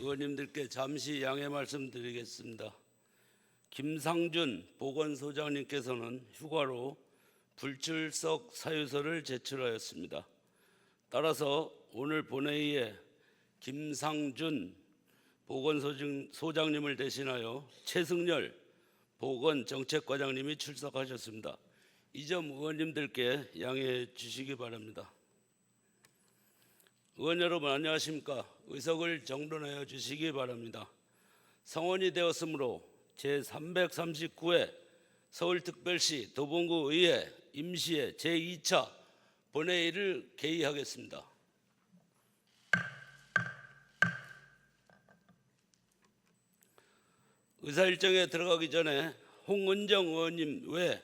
의원님들께 잠시 양해 말씀드리겠습니다. 김상준 보건소장님께서는 휴가로 불출석 사유서를 제출하였습니다. 따라서 오늘 본회의에 김상준 보건소장님을 대신하여 최승열 보건정책과장님이 출석하셨습니다. 이 점 의원님들께 양해해 주시기 바랍니다. 의원 여러분 안녕하십니까? 의석을 정돈하여 주시기 바랍니다. 성원이 되었으므로 제339회 서울특별시 도봉구 의회 임시회 제2차 본회의를 개의하겠습니다. 의사일정에 들어가기 전에 홍은정 의원님 외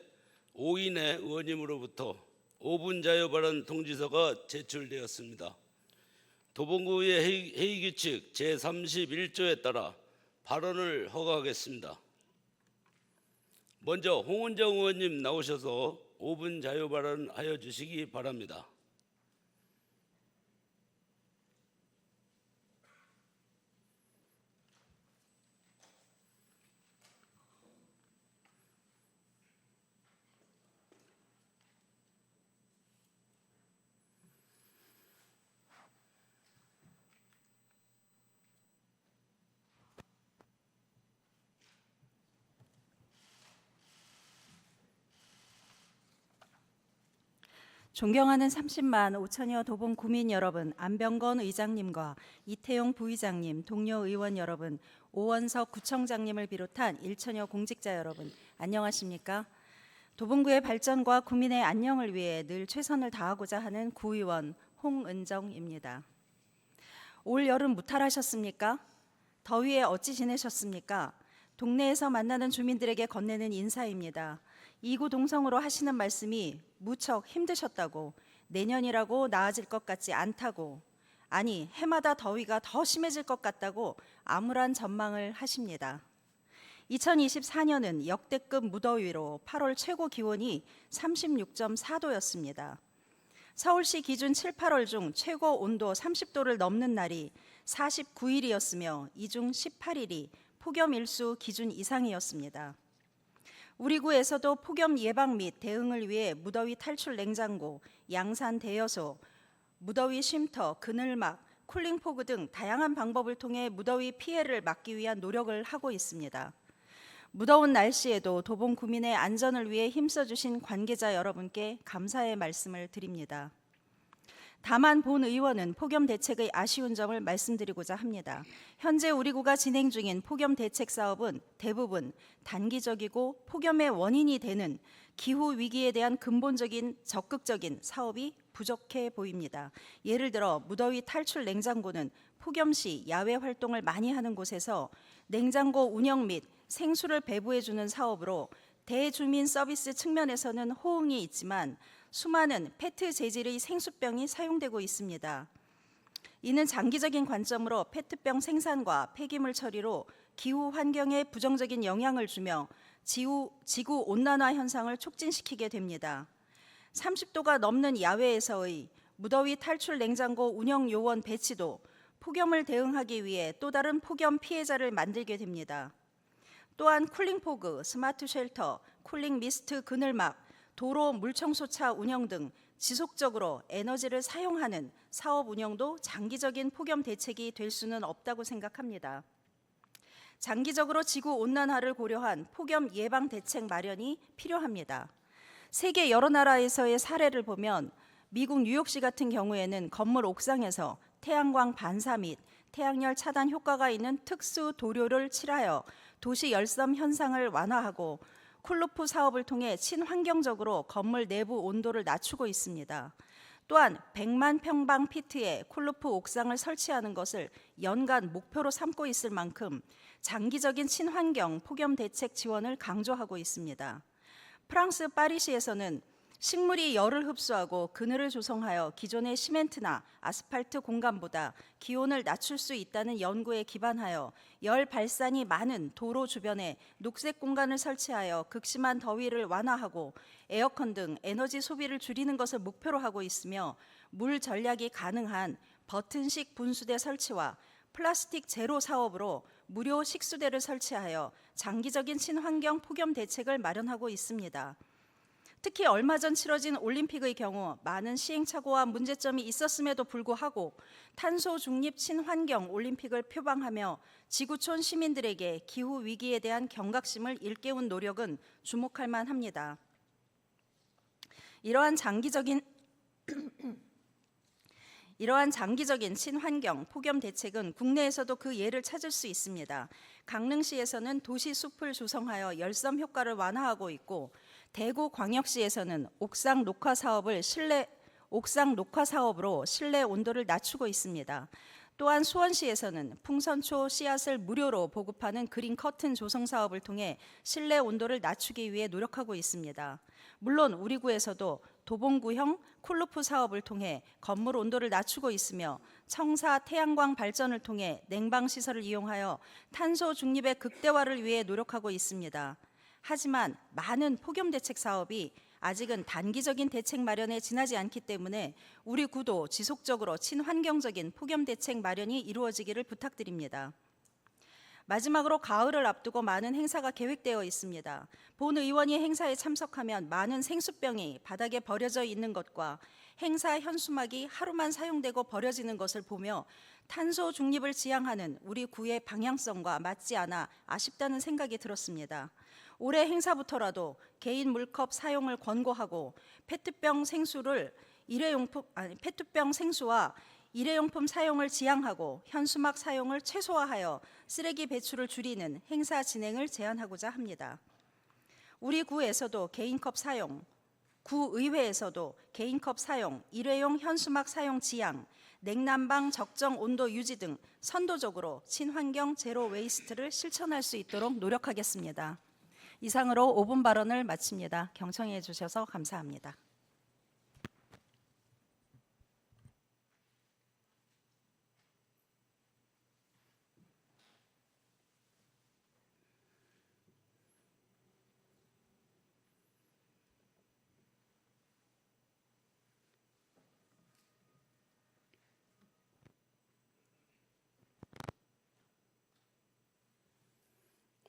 5인의 의원님으로부터 5분 자유발언 통지서가 제출되었습니다. 도봉구의회 회의규칙 제31조에 따라 발언을 허가하겠습니다. 먼저 홍은정 의원님 나오셔서 5분 자유발언하여 주시기 바랍니다. 존경하는 30만 5천여 도봉 구민 여러분, 안병건 의장님과 이태용 부의장님, 동료 의원 여러분, 오원석 구청장님을 비롯한 1천여 공직자 여러분, 안녕하십니까? 도봉구의 발전과 구민의 안녕을 위해 늘 최선을 다하고자 하는 구의원 홍은정입니다. 올 여름 무탈하셨습니까? 더위에 어찌 지내셨습니까? 동네에서 만나는 주민들에게 건네는 인사입니다. 이구동성으로 하시는 말씀이 무척 힘드셨다고, 내년이라고 나아질 것 같지 않다고, 아니 해마다 더위가 더 심해질 것 같다고 암울한 전망을 하십니다. 2024년은 역대급 무더위로 8월 최고 기온이 36.4도였습니다. 서울시 기준 7, 8월 중 최고 온도 30도를 넘는 날이 49일이었으며 이 중 18일이 폭염 일수 기준 이상이었습니다. 우리 구에서도 폭염 예방 및 대응을 위해 무더위 탈출 냉장고, 양산 대여소, 무더위 쉼터, 그늘막, 쿨링포그 등 다양한 방법을 통해 무더위 피해를 막기 위한 노력을 하고 있습니다. 무더운 날씨에도 도봉 구민의 안전을 위해 힘써주신 관계자 여러분께 감사의 말씀을 드립니다. 다만 본 의원은 폭염 대책의 아쉬운 점을 말씀드리고자 합니다. 현재 우리 구가 진행 중인 폭염 대책 사업은 대부분 단기적이고 폭염의 원인이 되는 기후 위기에 대한 근본적인 적극적인 사업이 부족해 보입니다. 예를 들어 무더위 탈출 냉장고는 폭염 시 야외 활동을 많이 하는 곳에서 냉장고 운영 및 생수를 배부해 주는 사업으로 대주민 서비스 측면에서는 호응이 있지만 수많은 페트 재질의 생수병이 사용되고 있습니다. 이는 장기적인 관점으로 페트병 생산과 폐기물 처리로 기후 환경에 부정적인 영향을 주며 지구 온난화 현상을 촉진시키게 됩니다. 30도가 넘는 야외에서의 무더위 탈출 냉장고 운영 요원 배치도 폭염을 대응하기 위해 또 다른 폭염 피해자를 만들게 됩니다. 또한 쿨링포그, 스마트 쉘터, 쿨링 미스트 그늘막, 도로 물청소차 운영 등 지속적으로 에너지를 사용하는 사업 운영도 장기적인 폭염 대책이 될 수는 없다고 생각합니다. 장기적으로 지구 온난화를 고려한 폭염 예방 대책 마련이 필요합니다. 세계 여러 나라에서의 사례를 보면 미국 뉴욕시 같은 경우에는 건물 옥상에서 태양광 반사 및 태양열 차단 효과가 있는 특수 도료를 칠하여 도시 열섬 현상을 완화하고 쿨루프 사업을 통해 친환경적으로 건물 내부 온도를 낮추고 있습니다. 또한 100만 평방 피트의 쿨루프 옥상을 설치하는 것을 연간 목표로 삼고 있을 만큼 장기적인 친환경 폭염 대책 지원을 강조하고 있습니다. 프랑스 파리시에서는 식물이 열을 흡수하고 그늘을 조성하여 기존의 시멘트나 아스팔트 공간보다 기온을 낮출 수 있다는 연구에 기반하여 열 발산이 많은 도로 주변에 녹색 공간을 설치하여 극심한 더위를 완화하고 에어컨 등 에너지 소비를 줄이는 것을 목표로 하고 있으며 물 전략이 가능한 버튼식 분수대 설치와 플라스틱 제로 사업으로 무료 식수대를 설치하여 장기적인 친환경 폭염 대책을 마련하고 있습니다. 특히 얼마 전 치러진 올림픽의 경우 많은 시행착오와 문제점이 있었음에도 불구하고 탄소 중립 친환경 올림픽을 표방하며 지구촌 시민들에게 기후 위기에 대한 경각심을 일깨운 노력은 주목할 만합니다. 이러한 장기적인 친환경 폭염 대책은 국내에서도 그 예를 찾을 수 있습니다. 강릉시에서는 도시 숲을 조성하여 열섬 효과를 완화하고 있고, 대구광역시에서는 옥상 녹화 사업으로 실내 온도를 낮추고 있습니다. 또한 수원시에서는 풍선초 씨앗을 무료로 보급하는 그린 커튼 조성 사업을 통해 실내 온도를 낮추기 위해 노력하고 있습니다. 물론 우리 구에서도 도봉구형 쿨루프 사업을 통해 건물 온도를 낮추고 있으며, 청사 태양광 발전을 통해 냉방 시설을 이용하여 탄소 중립의 극대화를 위해 노력하고 있습니다. 하지만 많은 폭염 대책 사업이 아직은 단기적인 대책 마련에 지나지 않기 때문에 우리 구도 지속적으로 친환경적인 폭염 대책 마련이 이루어지기를 부탁드립니다. 마지막으로 가을을 앞두고 많은 행사가 계획되어 있습니다. 본 의원이 행사에 참석하면 많은 생수병이 바닥에 버려져 있는 것과 행사 현수막이 하루만 사용되고 버려지는 것을 보며 탄소 중립을 지향하는 우리 구의 방향성과 맞지 않아 아쉽다는 생각이 들었습니다. 올해 행사부터라도 개인 물컵 사용을 권고하고 페트병 생수와 일회용품 사용을 지양하고 현수막 사용을 최소화하여 쓰레기 배출을 줄이는 행사 진행을 제안하고자 합니다. 우리 구에서도 개인컵 사용, 구의회에서도 개인컵 사용, 일회용 현수막 사용 지양, 냉난방 적정 온도 유지 등 선도적으로 친환경 제로 웨이스트를 실천할 수 있도록 노력하겠습니다. 이상으로 5분 발언을 마칩니다. 경청해 주셔서 감사합니다.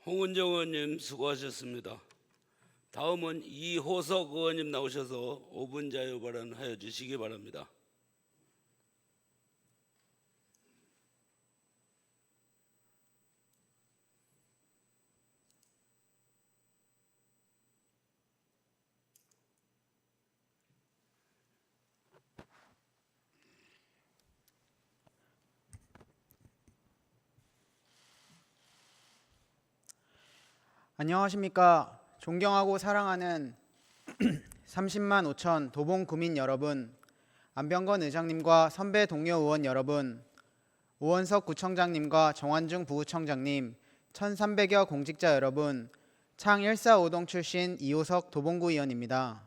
홍은정 의원님 수고하셨습니다. 다음은 이호석 의원님 나오셔서 5분 자유 발언하여 주시기 바랍니다. 안녕하십니까. 존경하고 사랑하는 30만 5천 도봉구민 여러분, 안병건 의장님과 선배 동료 의원 여러분, 오원석 구청장님과 정환중 부구청장님, 1300여 공직자 여러분, 창 145동 출신 이호석 도봉구 의원입니다.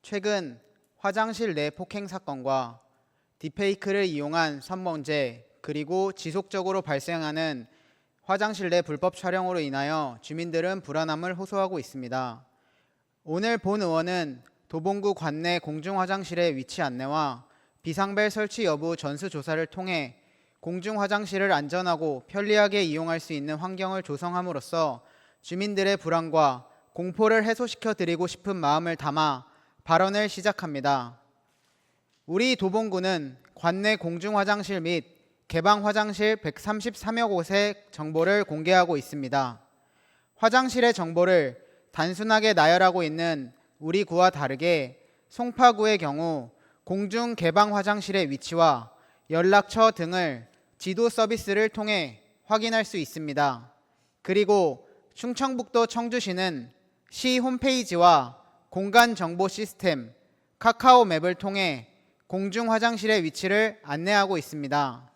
최근 화장실 내 폭행 사건과 딥페이크를 이용한 성범죄, 그리고 지속적으로 발생하는 화장실 내 불법 촬영으로 인하여 주민들은 불안함을 호소하고 있습니다. 오늘 본 의원은 도봉구 관내 공중화장실의 위치 안내와 비상벨 설치 여부 전수조사를 통해 공중화장실을 안전하고 편리하게 이용할 수 있는 환경을 조성함으로써 주민들의 불안과 공포를 해소시켜 드리고 싶은 마음을 담아 발언을 시작합니다. 우리 도봉구는 관내 공중화장실 및 개방 화장실 133여 곳의 정보를 공개하고 있습니다. 화장실의 정보를 단순하게 나열하고 있는 우리 구와 다르게 송파구의 경우 공중 개방 화장실의 위치와 연락처 등을 지도 서비스를 통해 확인할 수 있습니다. 그리고 충청북도 청주시는 시 홈페이지와 공간 정보 시스템 카카오맵을 통해 공중 화장실의 위치를 안내하고 있습니다.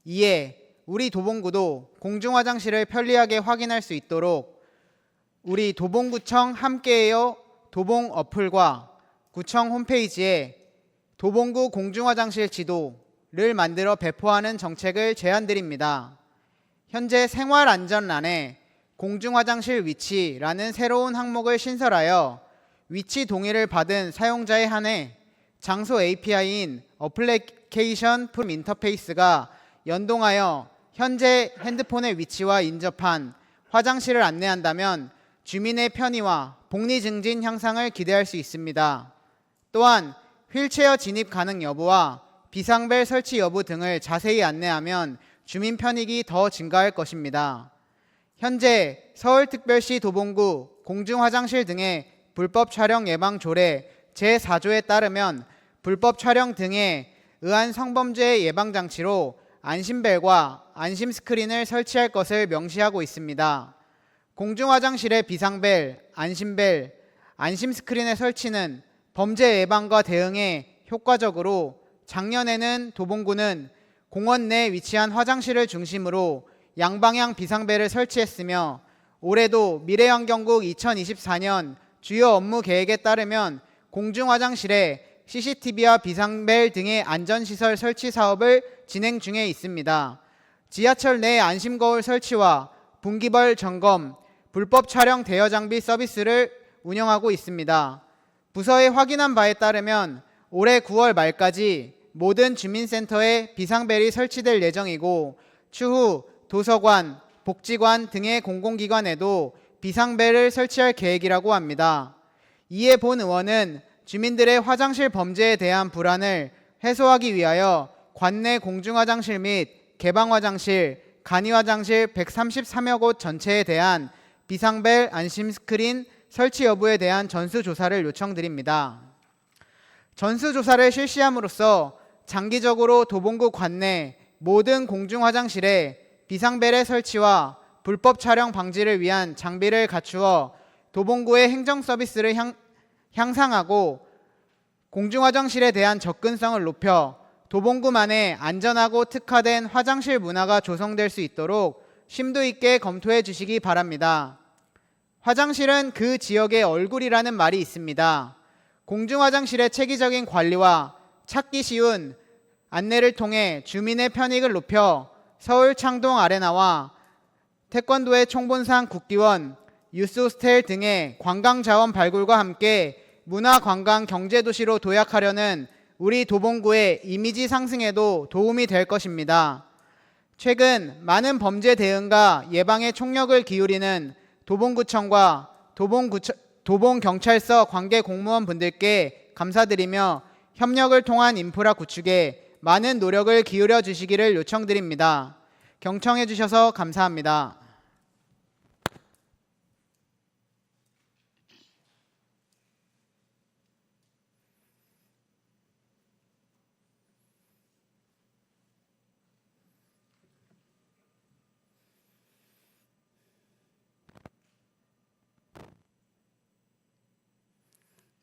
이에 우리 도봉구도 공중화장실을 편리하게 확인할 수 있도록 우리 도봉구청 함께해요 도봉 어플과 구청 홈페이지에 도봉구 공중화장실 지도를 만들어 배포하는 정책을 제안드립니다. 현재 생활안전란에 공중화장실 위치라는 새로운 항목을 신설하여 위치 동의를 받은 사용자에 한해 장소 API인 어플리케이션 프롬 인터페이스가 연동하여 현재 핸드폰의 위치와 인접한 화장실을 안내한다면 주민의 편의와 복리 증진 향상을 기대할 수 있습니다. 또한 휠체어 진입 가능 여부와 비상벨 설치 여부 등을 자세히 안내하면 주민 편익이 더 증가할 것입니다. 현재 서울특별시 도봉구 공중화장실 등의 불법 촬영 예방 조례 제4조에 따르면 불법 촬영 등에 의한 성범죄 예방 장치로 안심벨과 안심 스크린을 설치할 것을 명시하고 있습니다. 공중화장실의 비상벨, 안심벨, 안심 스크린의 설치는 범죄 예방과 대응에 효과적으로 작년에는 도봉구는 공원 내 위치한 화장실을 중심으로 양방향 비상벨을 설치했으며 올해도 미래환경국 2024년 주요 업무 계획에 따르면 공중화장실에 CCTV와 비상벨 등의 안전시설 설치 사업을 진행 중에 있습니다. 지하철 내 안심거울 설치와 분기별 점검, 불법 촬영 대여 장비 서비스를 운영하고 있습니다. 부서에 확인한 바에 따르면 올해 9월 말까지 모든 주민센터에 비상벨이 설치될 예정이고 추후 도서관, 복지관 등의 공공기관에도 비상벨을 설치할 계획이라고 합니다. 이에 본 의원은 주민들의 화장실 범죄에 대한 불안을 해소하기 위하여 관내 공중화장실 및 개방화장실, 간이화장실 133여 곳 전체에 대한 비상벨 안심 스크린 설치 여부에 대한 전수조사를 요청드립니다. 전수조사를 실시함으로써 장기적으로 도봉구 관내 모든 공중화장실에 비상벨의 설치와 불법 촬영 방지를 위한 장비를 갖추어 도봉구의 행정 서비스를 향상하고 공중화장실에 대한 접근성을 높여 도봉구만의 안전하고 특화된 화장실 문화가 조성될 수 있도록 심도 있게 검토해 주시기 바랍니다. 화장실은 그 지역의 얼굴이라는 말이 있습니다. 공중화장실의 체계적인 관리와 찾기 쉬운 안내를 통해 주민의 편익을 높여 서울 창동 아레나와 태권도의 총본산 국기원, 유스호스텔 등의 관광자원 발굴과 함께 문화관광 경제도시로 도약하려는 우리 도봉구의 이미지 상승에도 도움이 될 것입니다. 최근 많은 범죄 대응과 예방에 총력을 기울이는 도봉구청과 도봉경찰서 관계 공무원분들께 감사드리며 협력을 통한 인프라 구축에 많은 노력을 기울여 주시기를 요청드립니다. 경청해 주셔서 감사합니다.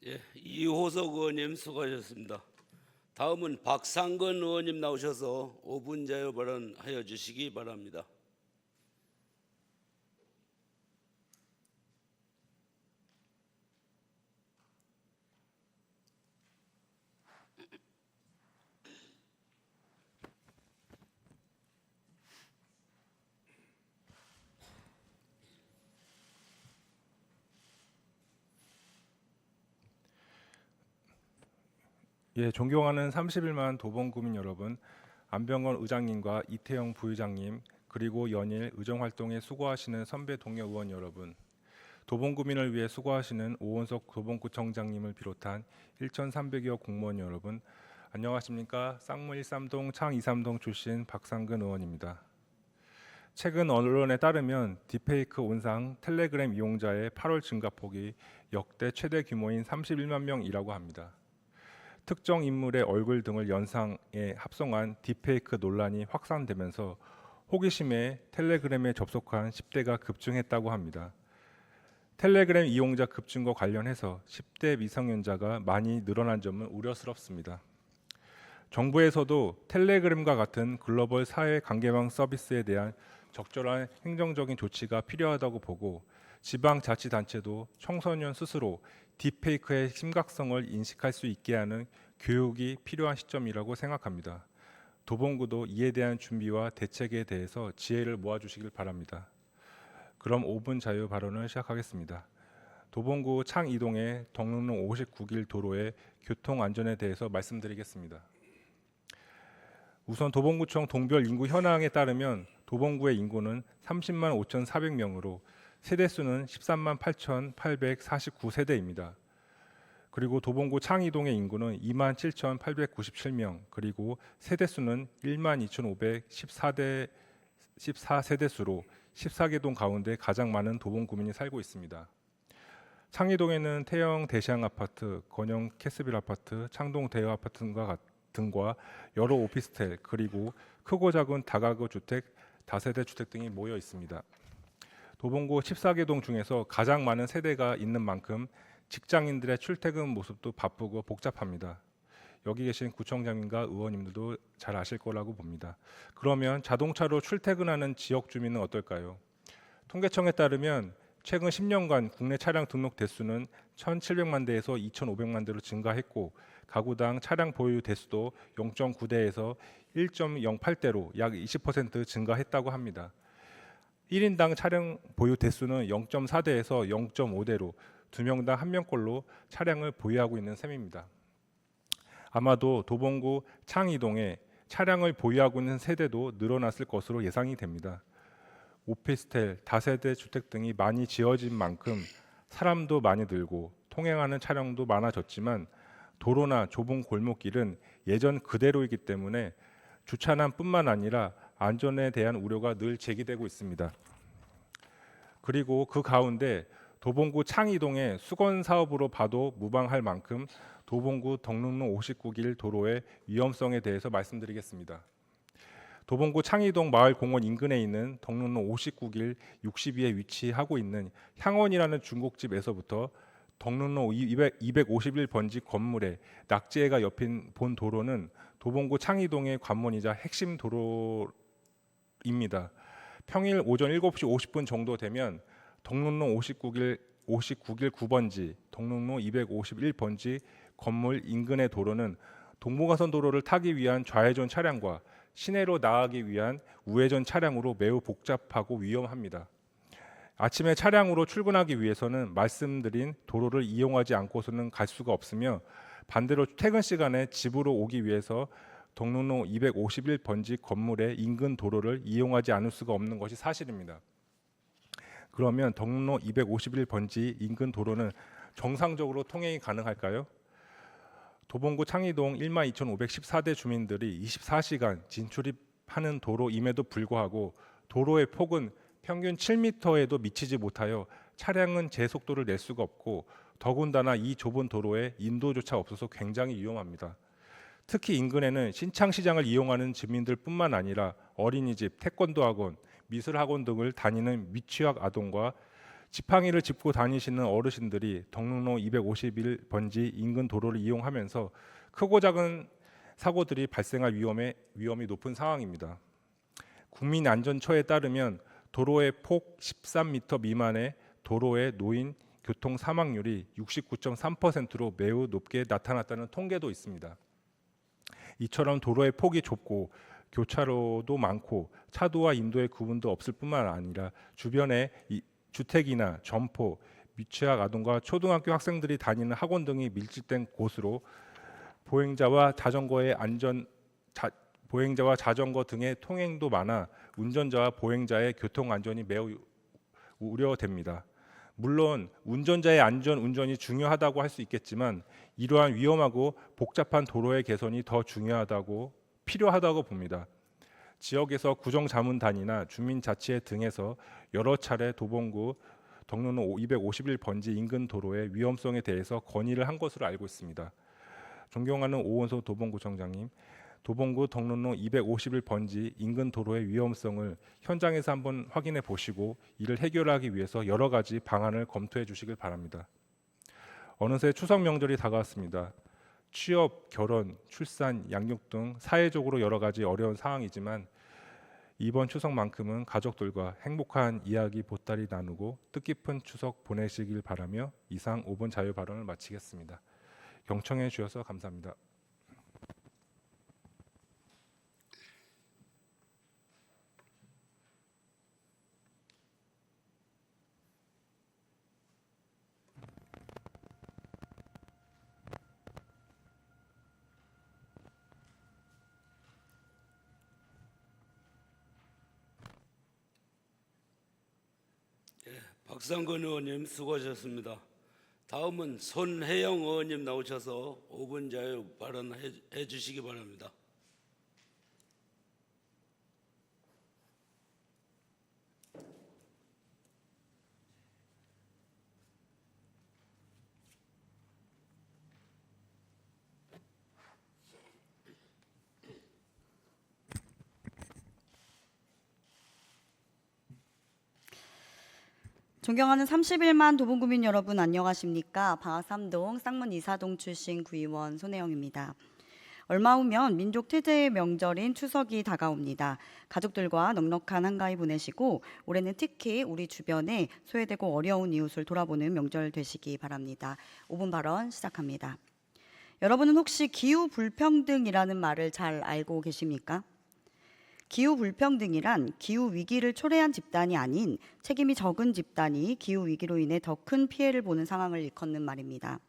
예, 이호석 의원님 수고하셨습니다. 다음은 박상근 의원님 나오셔서 5분 자유 발언하여 주시기 바랍니다. 예, 존경하는 31만 도봉구민 여러분, 안병건 의장님과 이태영 부의장님, 그리고 연일 의정활동에 수고하시는 선배 동료 의원 여러분, 도봉구민을 위해 수고하시는 오원석 도봉구청장님을 비롯한 1,300여 공무원 여러분, 안녕하십니까? 쌍무 13동 창 23동 출신 박상근 의원입니다. 최근 언론에 따르면 딥페이크 온상 텔레그램 이용자의 8월 증가폭이 역대 최대 규모인 31만 명이라고 합니다. 특정 인물의 얼굴 등을 연상에 합성한 딥페이크 논란이 확산되면서 호기심에 텔레그램에 접속한 10대가 급증했다고 합니다. 텔레그램 이용자 급증과 관련해서 10대 미성년자가 많이 늘어난 점은 우려스럽습니다. 정부에서도 텔레그램과 같은 글로벌 사회 관계망 서비스에 대한 적절한 행정적인 조치가 필요하다고 보고 지방자치단체도 청소년 스스로 딥페이크의 심각성을 인식할 수 있게 하는 교육이 필요한 시점이라고 생각합니다. 도봉구도 이에 대한 준비와 대책에 대해서 지혜를 모아주시길 바랍니다. 그럼 5분 자유 발언을 시작하겠습니다. 도봉구 창이동의 덕릉로 59길 도로의 교통 안전에 대해서 말씀드리겠습니다. 우선 도봉구청 동별 인구 현황에 따르면 도봉구의 인구는 30만 5,400명으로 세대수는 13만 8,849세대입니다. 그리고 도봉구 창이동의 인구는 2만 7,897명, 그리고 세대수는 1만 2,514세대수로 14개 동 가운데 가장 많은 도봉구민이 살고 있습니다. 창이동에는 태영 대시양 아파트, 건영 캐스빌 아파트, 창동 대여 아파트 등과 여러 오피스텔, 그리고 크고 작은 다가구 주택, 다세대 주택 등이 모여 있습니다. 도봉구 14개 동 중에서 가장 많은 세대가 있는 만큼 직장인들의 출퇴근 모습도 바쁘고 복잡합니다. 여기 계신 구청장님과 의원님들도 잘 아실 거라고 봅니다. 그러면 자동차로 출퇴근하는 지역 주민은 어떨까요? 통계청에 따르면 최근 10년간 국내 차량 등록 대수는 1,700만 대에서 2,500만 대로 증가했고, 가구당 차량 보유 대수도 0.9대에서 1.08대로 약 20% 증가했다고 합니다. 1인당 차량 보유 대수는 0.4대에서 0.5대로 2명당 1명꼴로 차량을 보유하고 있는 셈입니다. 아마도 도봉구 창이동에 차량을 보유하고 있는 세대도 늘어났을 것으로 예상이 됩니다. 오피스텔, 다세대 주택 등이 많이 지어진 만큼 사람도 많이 늘고 통행하는 차량도 많아졌지만 도로나 좁은 골목길은 예전 그대로이기 때문에 주차난뿐만 아니라 안전에 대한 우려가 늘 제기되고 있습니다. 그리고 그 가운데 도봉구 창이동의 수건 사업으로 봐도 무방할 만큼 도봉구 덕릉로 59길 도로의 위험성에 대해서 말씀드리겠습니다. 도봉구 창이동 마을공원 인근에 있는 덕릉로 59길 62에 위치하고 있는 향원이라는 중국집에서부터 덕릉로 251번지 건물에 낙지해가 옆인 본 도로는 도봉구 창이동의 관문이자 핵심 도로입니다. 평일 오전 7시 50분 정도 되면 덕릉로 59길 9번지, 덕릉로 251번지 건물 인근의 도로는 동부가선 도로를 타기 위한 좌회전 차량과 시내로 나가기 위한 우회전 차량으로 매우 복잡하고 위험합니다. 아침에 차량으로 출근하기 위해서는 말씀드린 도로를 이용하지 않고서는 갈 수가 없으며, 반대로 퇴근 시간에 집으로 오기 위해서 덕릉로 251번지 건물의 인근 도로를 이용하지 않을 수가 없는 것이 사실입니다. 그러면 덕릉로 251번지 인근 도로는 정상적으로 통행이 가능할까요? 도봉구 창이동 12,514대 주민들이 24시간 진출입하는 도로임에도 불구하고 도로의 폭은 평균 7m에도 미치지 못하여 차량은 제 속도를 낼 수가 없고, 더군다나 이 좁은 도로에 인도조차 없어서 굉장히 위험합니다. 특히 인근에는 신창시장을 이용하는 주민들뿐만 아니라 어린이집, 태권도 학원, 미술학원 등을 다니는 미취학 아동과 지팡이를 짚고 다니시는 어르신들이 덕릉로 251번지 인근 도로를 이용하면서 크고 작은 사고들이 발생할 위험이 높은 상황입니다. 국민안전처에 따르면 도로의 폭 13m 미만의 도로에 놓인 교통 사망률이 69.3%로 매우 높게 나타났다는 통계도 있습니다. 이처럼 도로의 폭이 좁고 교차로도 많고 차도와 인도의 구분도 없을 뿐만 아니라 주변에 주택이나 점포, 미취학 아동과 초등학교 학생들이 다니는 학원 등이 밀집된 곳으로 보행자와 자전거 등의 통행도 많아 운전자와 보행자의 교통 안전이 매우 우려됩니다. 물론 운전자의 안전 운전이 중요하다고 할 수 있겠지만 이러한 위험하고 복잡한 도로의 개선이 더 필요하다고 봅니다. 지역에서 구정자문단이나 주민자치회 등에서 여러 차례 도봉구 덕릉로 251번지 인근 도로의 위험성에 대해서 건의를 한 것으로 알고 있습니다. 존경하는 오원소 도봉구청장님, 도봉구 덕릉로 251번지 인근 도로의 위험성을 현장에서 한번 확인해 보시고 이를 해결하기 위해서 여러 가지 방안을 검토해 주시길 바랍니다. 어느새 추석 명절이 다가왔습니다. 취업, 결혼, 출산, 양육 등 사회적으로 여러 가지 어려운 상황이지만 이번 추석만큼은 가족들과 행복한 이야기 보따리 나누고 뜻깊은 추석 보내시길 바라며 이상 5분 자유 발언을 마치겠습니다. 경청해 주셔서 감사합니다. 박상근 의원님 수고하셨습니다. 다음은 손혜영 의원님 나오셔서 5분 자유 발언해 주시기 바랍니다. 존경하는 31만 도봉구민 여러분 안녕하십니까? 방학삼동 쌍문 이사동 출신 구의원 손혜영입니다. 얼마 후면 민족 태제의 명절인 추석이 다가옵니다. 가족들과 넉넉한 한가위 보내시고 올해는 특히 우리 주변에 소외되고 어려운 이웃을 돌아보는 명절 되시기 바랍니다. 5분 발언 시작합니다. 여러분은 혹시 기후 불평등이라는 말을 잘 알고 계십니까? 기후 불평등이란 기후 위기를 초래한 집단이 아닌 책임이 적은 집단이 기후 위기로 인해 더 큰 피해를 보는 상황을 일컫는 말입니다.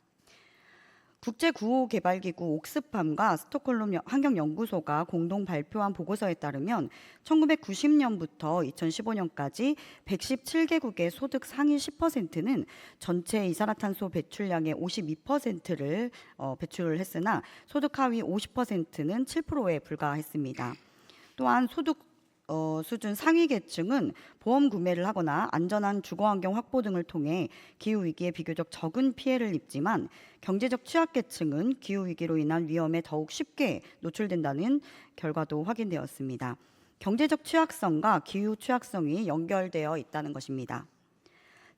국제구호개발기구 옥스팜과 스톡홀름 환경연구소가 공동 발표한 보고서에 따르면 1990년부터 2015년까지 117개국의 소득 상위 10%는 전체 이산화탄소 배출량의 52%를 배출을 했으나 소득 하위 50%는 7%에 불과했습니다. 또한 소득 수준 상위 계층은 보험 구매를 하거나 안전한 주거환경 확보 등을 통해 기후위기에 비교적 적은 피해를 입지만 경제적 취약계층은 기후위기로 인한 위험에 더욱 쉽게 노출된다는 결과도 확인되었습니다. 경제적 취약성과 기후 취약성이 연결되어 있다는 것입니다.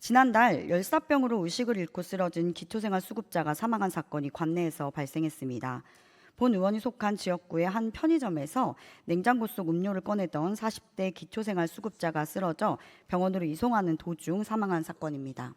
지난달 열사병으로 의식을 잃고 쓰러진 기초생활 수급자가 사망한 사건이 관내에서 발생했습니다. 본 의원이 속한 지역구의 한 편의점에서 냉장고 속 음료를 꺼내던 40대 기초생활 수급자가 쓰러져 병원으로 이송하는 도중 사망한 사건입니다.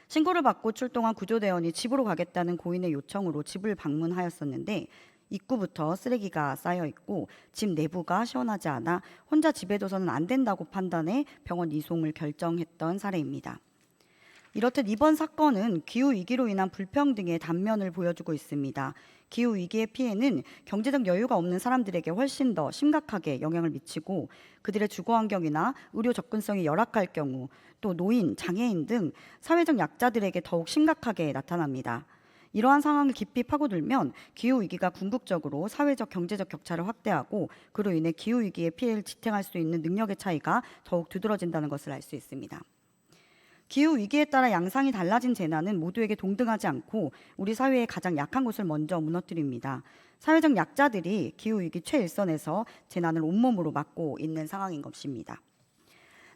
신고를 받고 출동한 구조대원이 집으로 가겠다는 고인의 요청으로 집을 방문하였었는데 입구부터 쓰레기가 쌓여 있고 집 내부가 시원하지 않아 혼자 집에 둬서는 안 된다고 판단해 병원 이송을 결정했던 사례입니다. 이렇듯 이번 사건은 기후위기로 인한 불평등의 단면을 보여주고 있습니다. 기후위기의 피해는 경제적 여유가 없는 사람들에게 훨씬 더 심각하게 영향을 미치고 그들의 주거환경이나 의료 접근성이 열악할 경우 또 노인, 장애인 등 사회적 약자들에게 더욱 심각하게 나타납니다. 이러한 상황을 깊이 파고들면 기후위기가 궁극적으로 사회적 경제적 격차를 확대하고 그로 인해 기후위기의 피해를 지탱할 수 있는 능력의 차이가 더욱 두드러진다는 것을 알 수 있습니다. 기후 위기에 따라 양상이 달라진 재난은 모두에게 동등하지 않고 우리 사회의 가장 약한 곳을 먼저 무너뜨립니다. 사회적 약자들이 기후 위기 최일선에서 재난을 온몸으로 맞고 있는 상황인 것입니다.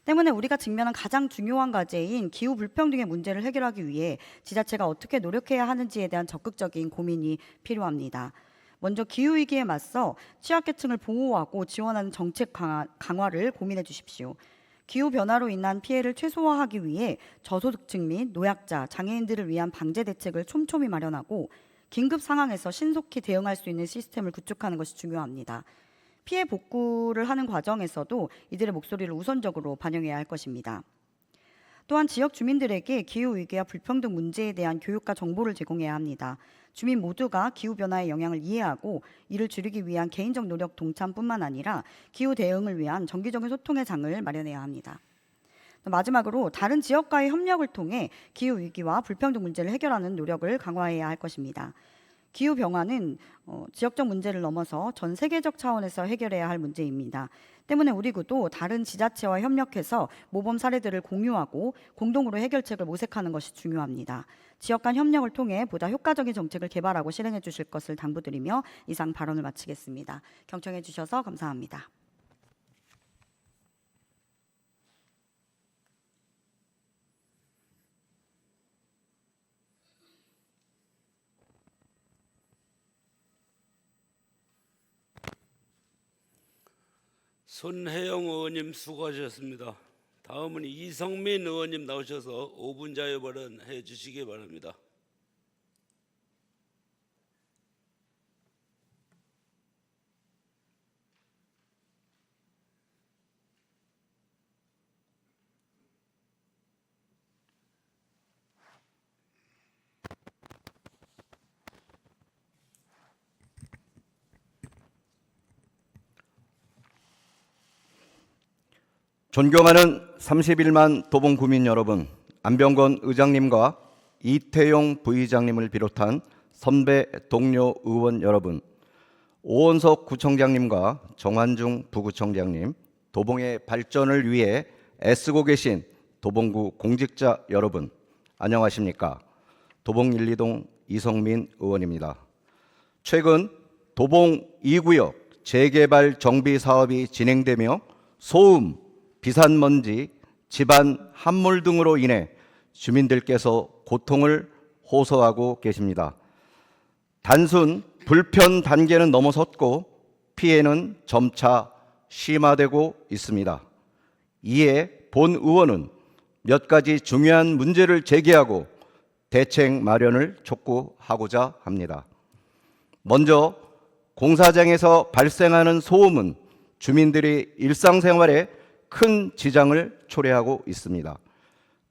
때문에 우리가 직면한 가장 중요한 과제인 기후 불평등의 문제를 해결하기 위해 지자체가 어떻게 노력해야 하는지에 대한 적극적인 고민이 필요합니다. 먼저 기후 위기에 맞서 취약계층을 보호하고 지원하는 정책 강화를 고민해 주십시오. 기후변화로 인한 피해를 최소화하기 위해 저소득층 및 노약자, 장애인들을 위한 방제 대책을 촘촘히 마련하고 긴급 상황에서 신속히 대응할 수 있는 시스템을 구축하는 것이 중요합니다. 피해 복구를 하는 과정에서도 이들의 목소리를 우선적으로 반영해야 할 것입니다. 또한 지역 주민들에게 기후위기와 불평등 문제에 대한 교육과 정보를 제공해야 합니다. 주민 모두가 기후변화의 영향을 이해하고 이를 줄이기 위한 개인적 노력 동참뿐만 아니라 기후 대응을 위한 정기적인 소통의 장을 마련해야 합니다. 마지막으로 다른 지역과의 협력을 통해 기후위기와 불평등 문제를 해결하는 노력을 강화해야 할 것입니다. 기후변화는 지역적 문제를 넘어서 전 세계적 차원에서 해결해야 할 문제입니다. 때문에 우리 구도 다른 지자체와 협력해서 모범 사례들을 공유하고 공동으로 해결책을 모색하는 것이 중요합니다. 지역 간 협력을 통해 보다 효과적인 정책을 개발하고 실행해 주실 것을 당부드리며 이상 발언을 마치겠습니다. 경청해 주셔서 감사합니다. 손혜영 의원님 수고하셨습니다. 다음은 이성민 의원님 나오셔서 5분 자유 발언해 주시기 바랍니다. 존경하는 31만 도봉구민 여러분, 안병건 의장님과 이태용 부의장님을 비롯한 선배 동료 의원 여러분, 오원석 구청장님과 정환중 부구청장님, 도봉의 발전을 위해 애쓰고 계신 도봉구 공직자 여러분, 안녕하십니까? 도봉 1, 2동 이성민 의원입니다. 최근 도봉 2구역 재개발 정비 사업이 진행되며 소음, 비산먼지, 집안 함몰 등으로 인해 주민들께서 고통을 호소하고 계십니다. 단순 불편 단계는 넘어섰고 피해는 점차 심화되고 있습니다. 이에 본 의원은 몇 가지 중요한 문제를 제기하고 대책 마련을 촉구하고자 합니다. 먼저 공사장에서 발생하는 소음은 주민들이 일상생활에 큰 지장을 초래하고 있습니다.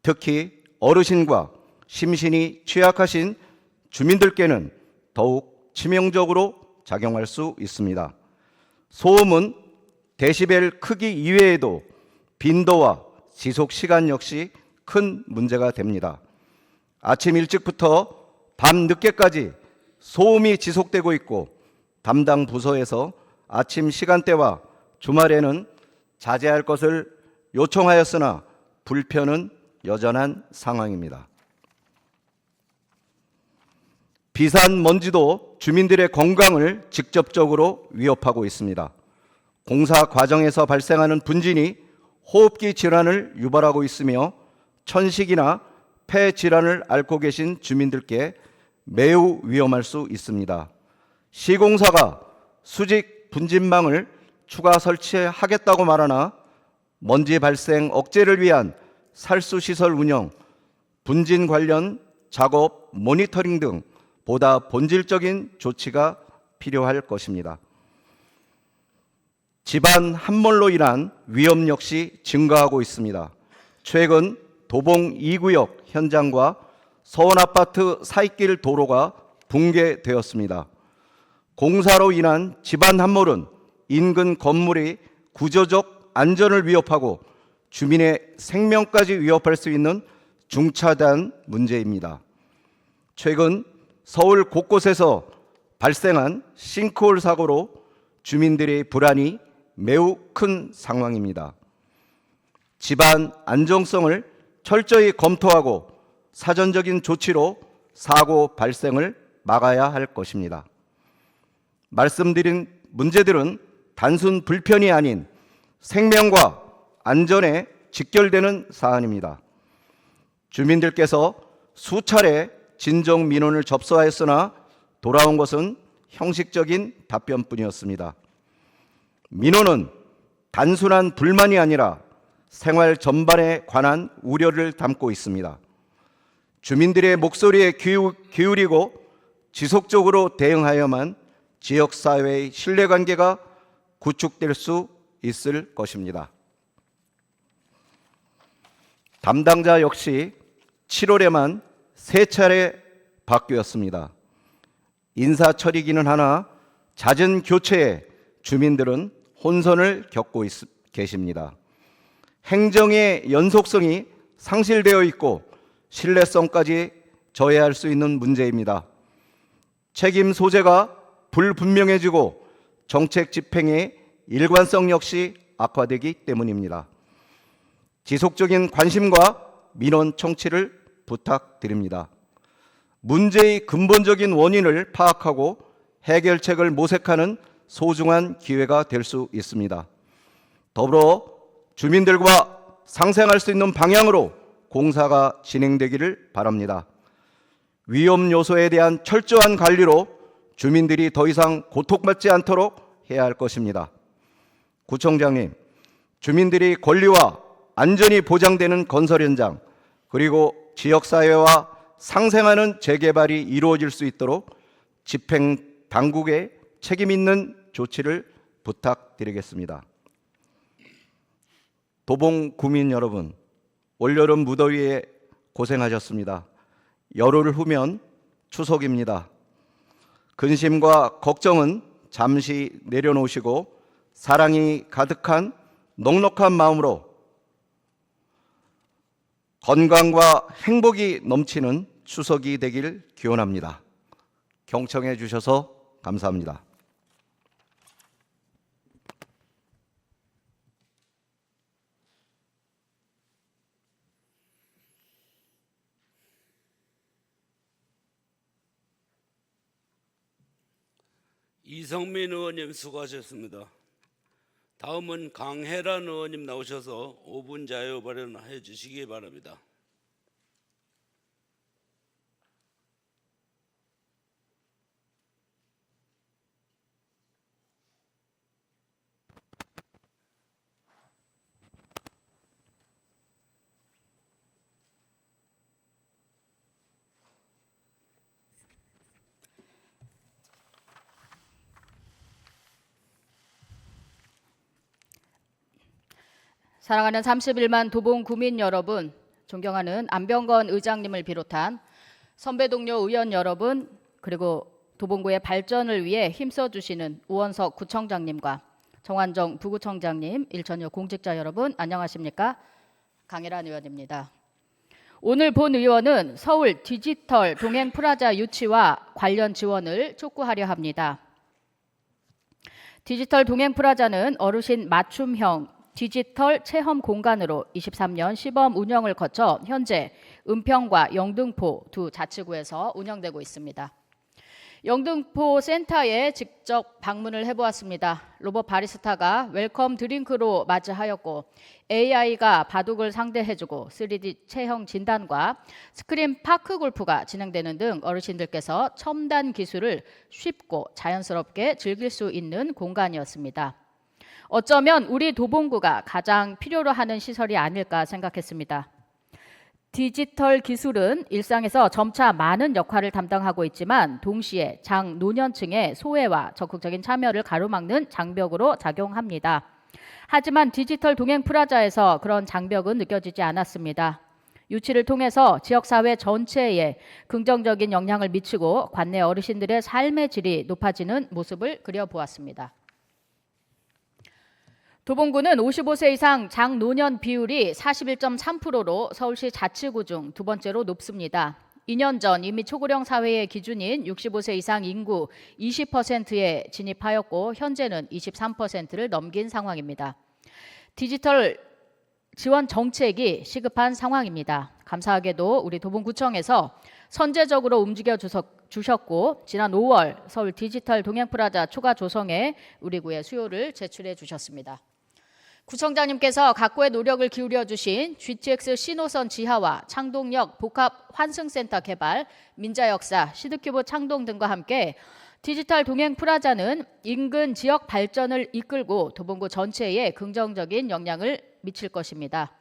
특히 어르신과 심신이 취약하신 주민들께는 더욱 치명적으로 작용할 수 있습니다. 소음은 데시벨 크기 이외에도 빈도와 지속 시간 역시 큰 문제가 됩니다. 아침 일찍부터 밤 늦게까지 소음이 지속되고 있고 담당 부서에서 아침 시간대와 주말에는 자제할 것을 요청하였으나 불편은 여전한 상황입니다. 비산먼지도 주민들의 건강을 직접적으로 위협하고 있습니다. 공사 과정에서 발생하는 분진이 호흡기 질환을 유발하고 있으며 천식이나 폐 질환을 앓고 계신 주민들께 매우 위험할 수 있습니다. 시공사가 수직 분진망을 추가 설치하겠다고 말하나 먼지 발생 억제를 위한 살수시설 운영, 분진 관련 작업 모니터링 등 보다 본질적인 조치가 필요할 것입니다. 집안 함몰로 인한 위험 역시 증가하고 있습니다. 최근 도봉 2구역 현장과 서원아파트 사이길 도로가 붕괴되었습니다. 공사로 인한 집안 함몰은 인근 건물이 구조적 안전을 위협하고 주민의 생명까지 위협할 수 있는 중차대한 문제입니다. 최근 서울 곳곳에서 발생한 싱크홀 사고로 주민들의 불안이 매우 큰 상황입니다. 집안 안정성을 철저히 검토하고 사전적인 조치로 사고 발생을 막아야 할 것입니다. 말씀드린 문제들은 단순 불편이 아닌 생명과 안전에 직결되는 사안입니다. 주민들께서 수차례 진정 민원을 접수하였으나 돌아온 것은 형식적인 답변뿐이었습니다. 민원은 단순한 불만이 아니라 생활 전반에 관한 우려를 담고 있습니다. 주민들의 목소리에 기울이고 지속적으로 대응하여야만 지역사회의 신뢰관계가 구축될 수 있을 것입니다. 담당자 역시 7월에만 3차례 바뀌었습니다. 인사처리기는 하나 잦은 교체에 주민들은 혼선을 겪고 계십니다. 행정의 연속성이 상실되어 있고 신뢰성까지 저해할 수 있는 문제입니다. 책임 소재가 불분명해지고 정책 집행의 일관성 역시 악화되기 때문입니다. 지속적인 관심과 민원 청취를 부탁드립니다. 문제의 근본적인 원인을 파악하고 해결책을 모색하는 소중한 기회가 될 수 있습니다. 더불어 주민들과 상생할 수 있는 방향으로 공사가 진행되기를 바랍니다. 위험 요소에 대한 철저한 관리로 주민들이 더 이상 고통받지 않도록 해야 할 것입니다. 구청장님, 주민들이 권리와 안전이 보장되는 건설 현장 그리고 지역사회와 상생하는 재개발이 이루어질 수 있도록 집행 당국의 책임 있는 조치를 부탁드리겠습니다. 도봉 구민 여러분, 올여름 무더위에 고생하셨습니다. 열흘 후면 추석입니다. 근심과 걱정은 잠시 내려놓으시고 사랑이 가득한 넉넉한 마음으로 건강과 행복이 넘치는 추석이 되길 기원합니다. 경청해 주셔서 감사합니다. 이성민 의원님 수고하셨습니다. 다음은 강혜란 의원님 나오셔서 5분 자유 발언해 주시기 바랍니다. 사랑하는 31만 도봉 구민 여러분, 존경하는 안병건 의장님을 비롯한 선배 동료 의원 여러분, 그리고 도봉구의 발전을 위해 힘써주시는 우원석 구청장님과 정환정 부구청장님, 일천여 공직자 여러분, 안녕하십니까? 강혜란 의원입니다. 오늘 본 의원은 서울 디지털 동행 프라자 유치와 관련 지원을 촉구하려 합니다. 디지털 동행 프라자는 어르신 맞춤형 디지털 체험 공간으로 23년 시범 운영을 거쳐 현재 은평과 영등포 두 자치구에서 운영되고 있습니다. 영등포 센터에 직접 방문을 해보았습니다. 로봇 바리스타가 웰컴 드링크로 맞이하였고 AI가 바둑을 상대해주고 3D 체형 진단과 스크린 파크 골프가 진행되는 등 어르신들께서 첨단 기술을 쉽고 자연스럽게 즐길 수 있는 공간이었습니다. 어쩌면 우리 도봉구가 가장 필요로 하는 시설이 아닐까 생각했습니다. 디지털 기술은 일상에서 점차 많은 역할을 담당하고 있지만 동시에 장노년층의 소외와 적극적인 참여를 가로막는 장벽으로 작용합니다. 하지만 디지털 동행 프라자에서 그런 장벽은 느껴지지 않았습니다. 유치를 통해서 지역사회 전체에 긍정적인 영향을 미치고 관내 어르신들의 삶의 질이 높아지는 모습을 그려보았습니다. 도봉구는 55세 이상 장노년 비율이 41.3%로 서울시 자치구 중 두 번째로 높습니다. 2년 전 이미 초고령 사회의 기준인 65세 이상 인구 20%에 진입하였고 현재는 23%를 넘긴 상황입니다. 디지털 지원 정책이 시급한 상황입니다. 감사하게도 우리 도봉구청에서 선제적으로 움직여 주셨고 지난 5월 서울 디지털 동행 프라자 초과 조성에 우리 구의 수요를 제출해 주셨습니다. 구청장님께서 각구의 노력을 기울여 주신 GTX 신호선 지하와 창동역 복합 환승센터 개발, 민자역사, 시드큐브 창동 등과 함께 디지털 동행 프라자는 인근 지역 발전을 이끌고 도봉구 전체에 긍정적인 영향을 미칠 것입니다.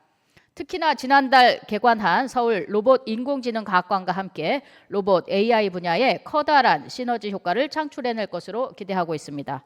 특히나 지난달 개관한 서울 로봇 인공지능과학관과 함께 로봇 AI 분야에 커다란 시너지 효과를 창출해낼 것으로 기대하고 있습니다.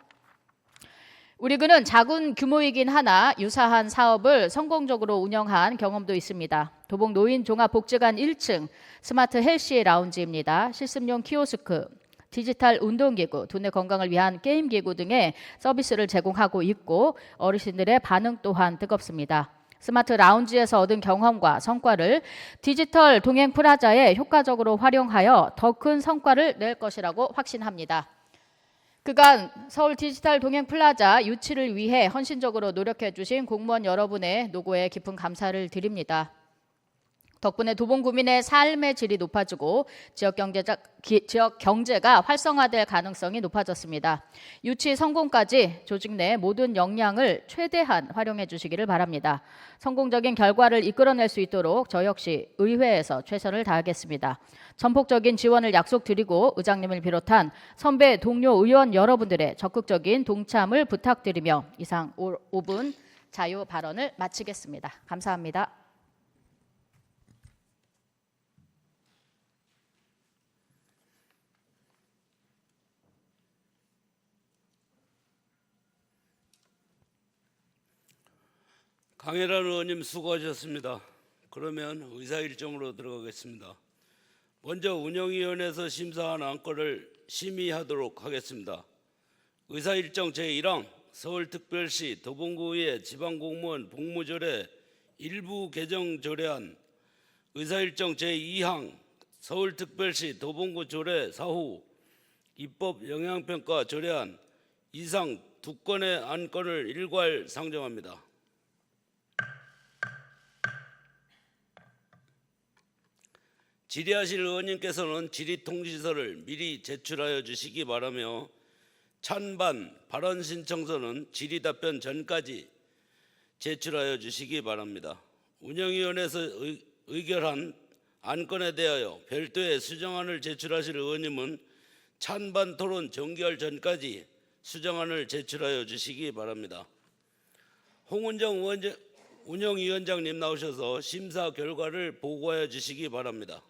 우리 구는 작은 규모이긴 하나 유사한 사업을 성공적으로 운영한 경험도 있습니다. 도봉 노인 종합복지관 1층 스마트 헬시 라운지입니다. 실습용 키오스크, 디지털 운동기구, 두뇌 건강을 위한 게임기구 등의 서비스를 제공하고 있고 어르신들의 반응 또한 뜨겁습니다. 스마트 라운지에서 얻은 경험과 성과를 디지털 동행 프라자에 효과적으로 활용하여 더 큰 성과를 낼 것이라고 확신합니다. 그간 서울 디지털 동행 플라자 유치를 위해 헌신적으로 노력해 주신 공무원 여러분의 노고에 깊은 감사를 드립니다. 덕분에 도봉구민의 삶의 질이 높아지고 지역 경제가 활성화될 가능성이 높아졌습니다. 유치 성공까지 조직 내 모든 역량을 최대한 활용해 주시기를 바랍니다. 성공적인 결과를 이끌어낼 수 있도록 저 역시 의회에서 최선을 다하겠습니다. 전폭적인 지원을 약속드리고 의장님을 비롯한 선배 동료 의원 여러분들의 적극적인 동참을 부탁드리며 이상 5분 자유 발언을 마치겠습니다. 감사합니다. 강혜란 의원님 수고하셨습니다. 그러면 의사일정으로 들어가겠습니다. 먼저 운영위원회에서 심사한 안건을 심의하도록 하겠습니다. 의사일정 제1항 서울특별시 도봉구의 지방공무원 복무조례 일부 개정 조례안 의사일정 제2항 서울특별시 도봉구 조례 사후 입법 영향평가 조례안 이상 2건의 안건을 일괄 상정합니다. 질의하실 의원님께서는 질의통지서를 미리 제출하여 주시기 바라며 찬반 발언 신청서는 질의답변 전까지 제출하여 주시기 바랍니다. 운영위원회에서 의결한 안건에 대하여 별도의 수정안을 제출하실 의원님은 찬반 토론 종결 전까지 수정안을 제출하여 주시기 바랍니다. 홍은정 운영위원장님 나오셔서 심사 결과를 보고하여 주시기 바랍니다.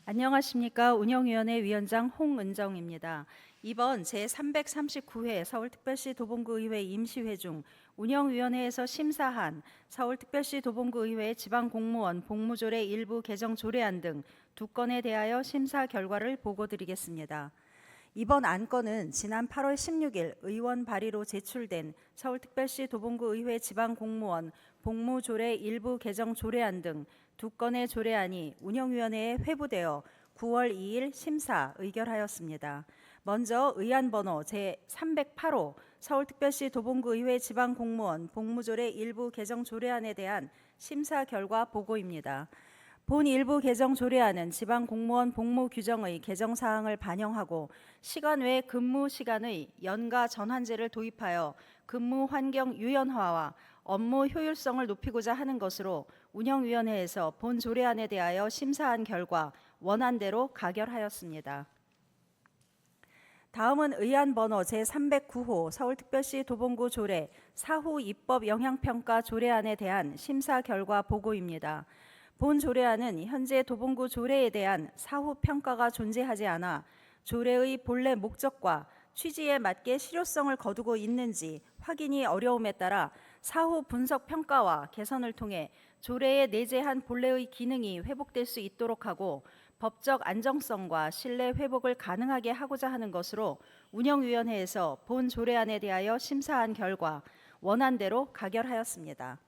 안녕하십니까. 운영위원회 위원장 홍은정입니다. 이번 제339회 서울특별시 도봉구의회 임시회 중 운영위원회에서 심사한 서울특별시 도봉구의회 지방공무원 복무조례 일부 개정 조례안 등 2건에 대하여 심사 결과를 보고드리겠습니다. 이번 안건은 지난 8월 16일 의원 발의로 제출된 서울특별시 도봉구의회 지방공무원 복무조례 일부 개정 조례안 등 2건의 조례안이 운영위원회에 회부되어 9월 2일 심사 의결하였습니다. 먼저 의안 번호 제308호 서울특별시 도봉구의회 지방공무원 복무조례 일부 개정 조례안에 대한 심사 결과 보고입니다. 본 일부 개정 조례안은 지방공무원 복무 규정의 개정 사항을 반영하고 시간 외 근무 시간의 연가 전환제를 도입하여 근무 환경 유연화와 업무 효율성을 높이고자 하는 것으로 운영위원회에서 본 조례안에 대하여 심사한 결과 원안대로 가결하였습니다. 다음은 의안 번호 제309호 서울특별시 도봉구 조례 사후 입법 영향평가 조례안에 대한 심사 결과 보고입니다. 본 조례안은 현재 도봉구 조례에 대한 사후 평가가 존재하지 않아 조례의 본래 목적과 취지에 맞게 실효성을 거두고 있는지 확인이 어려움에 따라 사후 분석 평가와 개선을 통해 조례에 내재한 본래의 기능이 회복될 수 있도록 하고 법적 안정성과 신뢰 회복을 가능하게 하고자 하는 것으로 운영위원회에서 본 조례안에 대하여 심사한 결과 원안대로 가결하였습니다.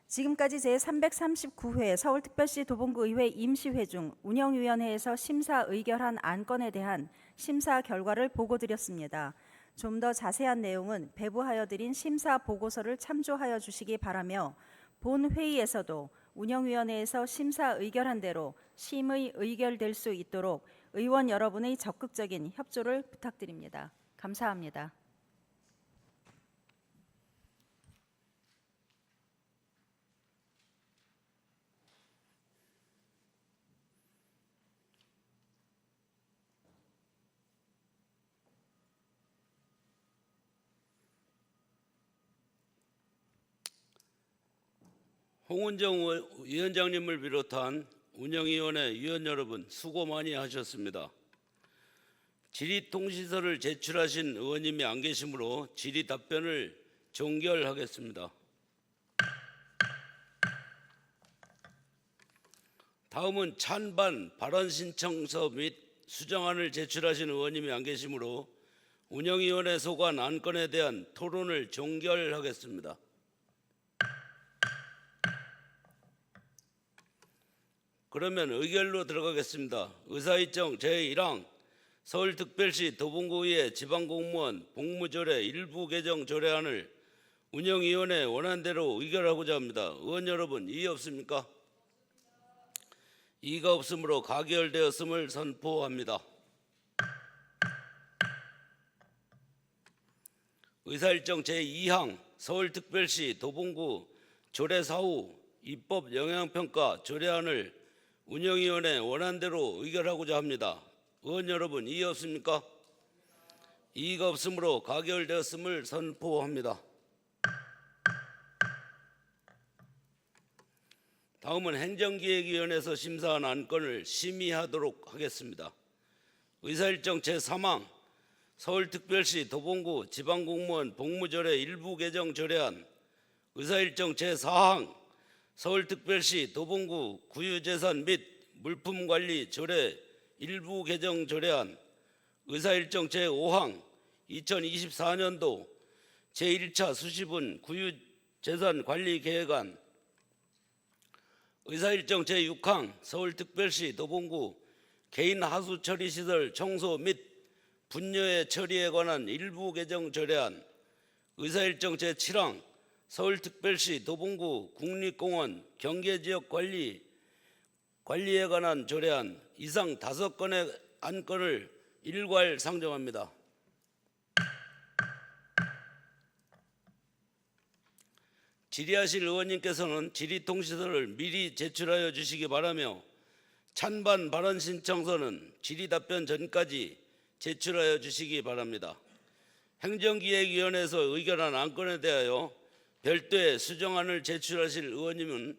지금까지 제339회 서울특별시 도봉구의회 임시회 중 운영위원회에서 심사 의결한 안건에 대한 심사 결과를 보고드렸습니다. 좀 더 자세한 내용은 배부하여 드린 심사 보고서를 참조하여 주시기 바라며 본 회의에서도 운영위원회에서 심사 의결한 대로 심의 의결될 수 있도록 의원 여러분의 적극적인 협조를 부탁드립니다. 감사합니다. 홍은정 위원장님을 비롯한 운영위원회 위원 여러분 수고 많이 하셨습니다. 질의통지서를 제출하신 의원님이 안 계시므로 질의 답변을 종결하겠습니다. 다음은 찬반 발언 신청서 및 수정안을 제출하신 의원님이 안 계시므로 운영위원회 소관 안건에 대한 토론을 종결하겠습니다. 그러면 의결로 들어가겠습니다. 의사일정 제1항 서울특별시 도봉구의회 지방공무원 복무조례 일부 개정 조례안을 운영위원회 원안대로 의결하고자 합니다. 의원 여러분 이의 없습니까? 이의가 없으므로 가결되었음을 선포합니다. 의사일정 제2항 서울특별시 도봉구 조례 사후 입법 영향평가 조례안을 운영위원회 원안대로 의결하고자 합니다. 의원 여러분 이의 없습니까? 이의가 없으므로 가결되었음을 선포합니다. 다음은 행정기획위원회에서 심사한 안건을 심의하도록 하겠습니다. 의사일정 제3항 서울특별시 도봉구 지방공무원 복무조례 일부 개정 조례안, 의사일정 제4항 서울특별시 도봉구 구유재산 및 물품관리 조례 일부 개정 조례안, 의사일정 제5항 2024년도 제1차 수시분 구유재산 관리 계획안, 의사일정 제6항 서울특별시 도봉구 개인 하수 처리 시설 청소 및 분녀의 처리에 관한 일부 개정 조례안, 의사일정 제7항 서울특별시 도봉구 국립공원 경계지역 관리에 관한 조례안 이상 5건의 안건을 일괄 상정합니다. 질의하실 의원님께서는 질의통지서를 미리 제출하여 주시기 바라며 찬반 발언 신청서는 질의 답변 전까지 제출하여 주시기 바랍니다. 행정기획위원회에서 의결한 안건에 대하여 별도의 수정안을 제출하실 의원님은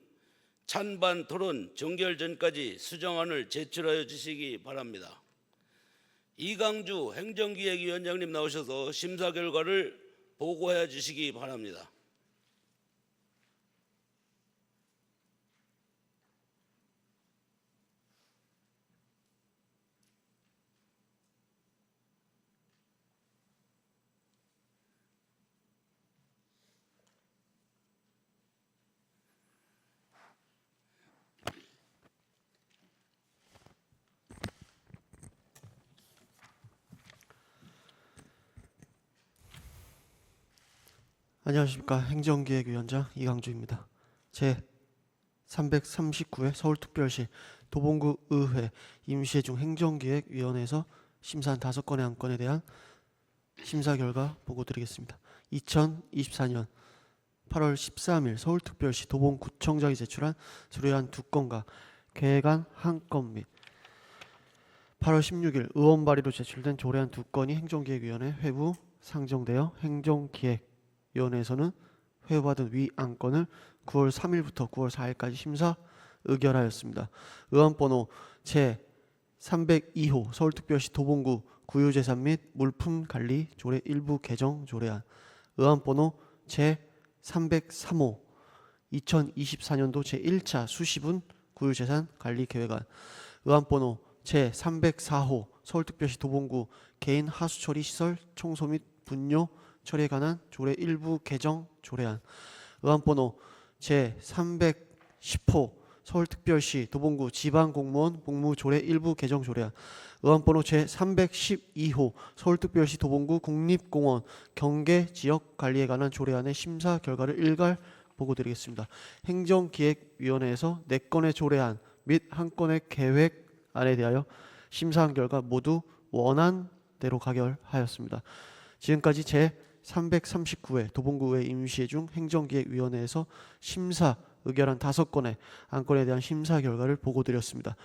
찬반 토론 종결 전까지 수정안을 제출하여 주시기 바랍니다. 이강주 행정기획위원장님 나오셔서 심사 결과를 보고해 주시기 바랍니다. 안녕하십니까. 행정기획위원장 이강주입니다. 제 339회 서울특별시 도봉구 의회 임시회중 행정기획위원회에서 심사한 5건의 안건에 대한 심사 결과 보고드리겠습니다. 2024년 8월 13일 서울특별시 도봉구청장이 제출한 수료안 2건과 계획안 1건 및 8월 16일 의원 발의로 제출된 조례안 2건이 행정기획위원회 회부 상정되어 행정기획위원회에서는 회부받은 위 안건을 9월 3일부터 9월 4일까지 심사 의결하였습니다. 의안번호 제302호 서울특별시 도봉구 구유재산 및 물품관리 조례 일부 개정 조례안, 의안번호 제303호 2024년도 제1차 수시분 구유재산 관리 계획안, 의안번호 제304호 서울특별시 도봉구 개인 하수처리 시설 청소 및 분뇨 처리에 관한 조례 일부 개정 조례안, 의안번호 제310호 서울특별시 도봉구 지방공무원 복무조례 일부 개정 조례안, 의안번호 제312호 서울특별시 도봉구 국립공원 경계지역 관리에 관한 조례안의 심사 결과를 일괄 보고드리겠습니다. 행정기획위원회에서 4건의 조례안 및 1건의 계획안에 대하여 심사한 결과 모두 원안대로 가결하였습니다. 지금까지 제339회 도봉구의 임시회중 행정기획위원회에서 심사 의결한 5건의 안건에 대한 심사 결과를 보고드렸습니다.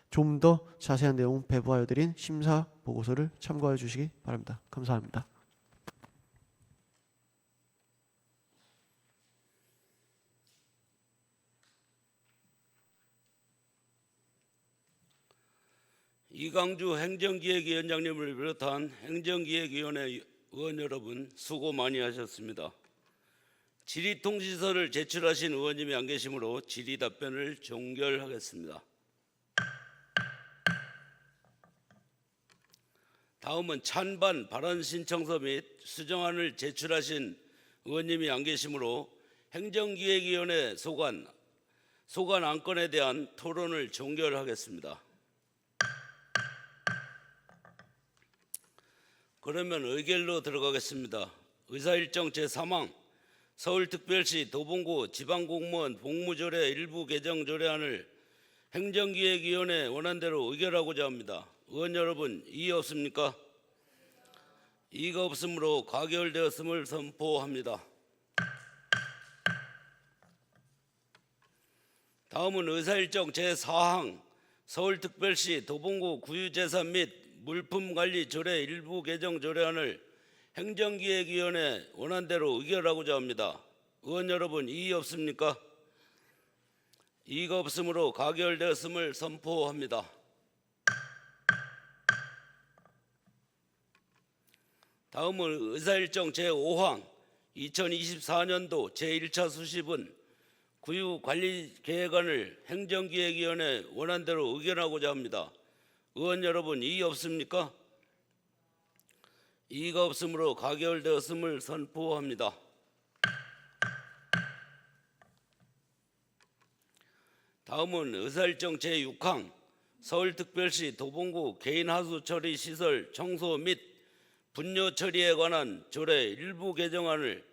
좀 더 자세한 내용 배부하여 드린 심사 보고서를 참고하여 주시기 바랍니다. 감사합니다. 이강주 행정기획위원장님을 비롯한 행정기획위원회 의원 여러분 수고 많이 하셨습니다. 질의통지서를 제출하신 의원님이 안 계시므로 질의 답변을 종결하겠습니다. 다음은 찬반 발언 신청서 및 수정안을 제출하신 의원님이 안 계시므로 행정기획위원회 소관 안건에 대한 토론을 종결하겠습니다. 그러면 의결로 들어가겠습니다. 의사일정 제3항 서울특별시 도봉구 지방공무원 복무조례 일부 개정 조례안을 행정기획위원회 원안대로 의결하고자 합니다. 의원 여러분, 이의 없습니까? 이의가 없으므로 가결되었음을 선포합니다. 다음은 의사일정 제4항 서울특별시 도봉구 구유재산 및 물품관리 조례 일부 개정 조례안을 행정기획위원회 원안대로 의결하고자 합니다. 의원 여러분, 이의 없습니까? 이의가 없으므로 가결되었음을 선포합니다. 다음은 의사일정 제5항 2024년도 제1차 수습은 구유관리계획안을 행정기획위원회 원안대로 의결하고자 합니다. 의원 여러분, 이의 없습니까? 이의가 없으므로 가결되었음을 선포합니다. 다음은 의사일정 제6항 서울특별시 도봉구 개인하수 처리 시설 청소 및 분뇨 처리에 관한 조례 일부 개정안을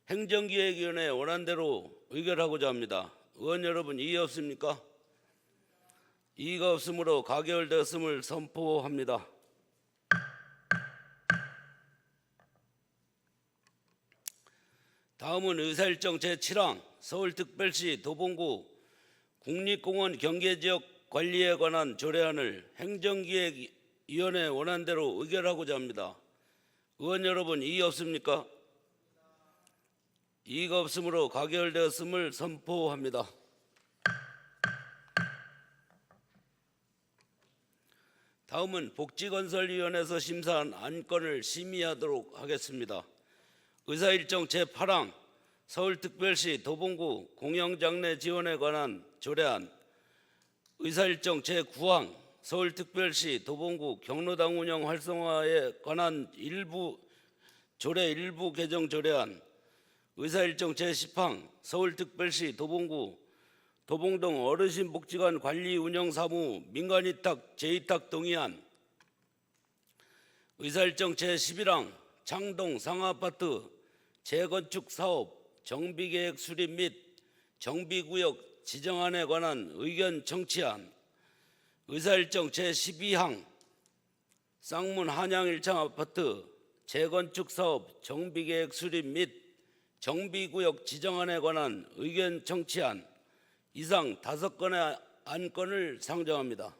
행정기획위원회 원안대로 의결하고자 합니다. 의원 여러분, 이의 없습니까? 이의가 없으므로 가결되었음을 선포합니다. 다음은 의사일정 제7항 서울특별시 도봉구 국립공원 경계지역 관리에 관한 조례안을 행정기획위원회 원안대로 의결하고자 합니다. 의원 여러분, 이의 없습니까? 이의가 없으므로 가결되었음을 선포합니다. 다음은 복지건설위원회에서 심사한 안건을 심의하도록 하겠습니다. 의사일정 제8항 서울특별시 도봉구 공영장례 지원에 관한 조례안, 의사일정 제9항 서울특별시 도봉구 경로당 운영 활성화에 관한 조례 일부 개정 조례안, 의사일정 제10항 서울특별시 도봉구 도봉동 어르신복지관 관리 운영 사무 민간위탁 재위탁 동의안, 의사일정 제11항 창동 상하아파트 재건축 사업 정비계획 수립 및 정비구역 지정안에 관한 의견 청취안, 의사일정 제12항 쌍문 한양 1창 아파트 재건축 사업 정비계획 수립 및 정비구역 지정안에 관한 의견 청취안, 이상 5건의 안건을 상정합니다.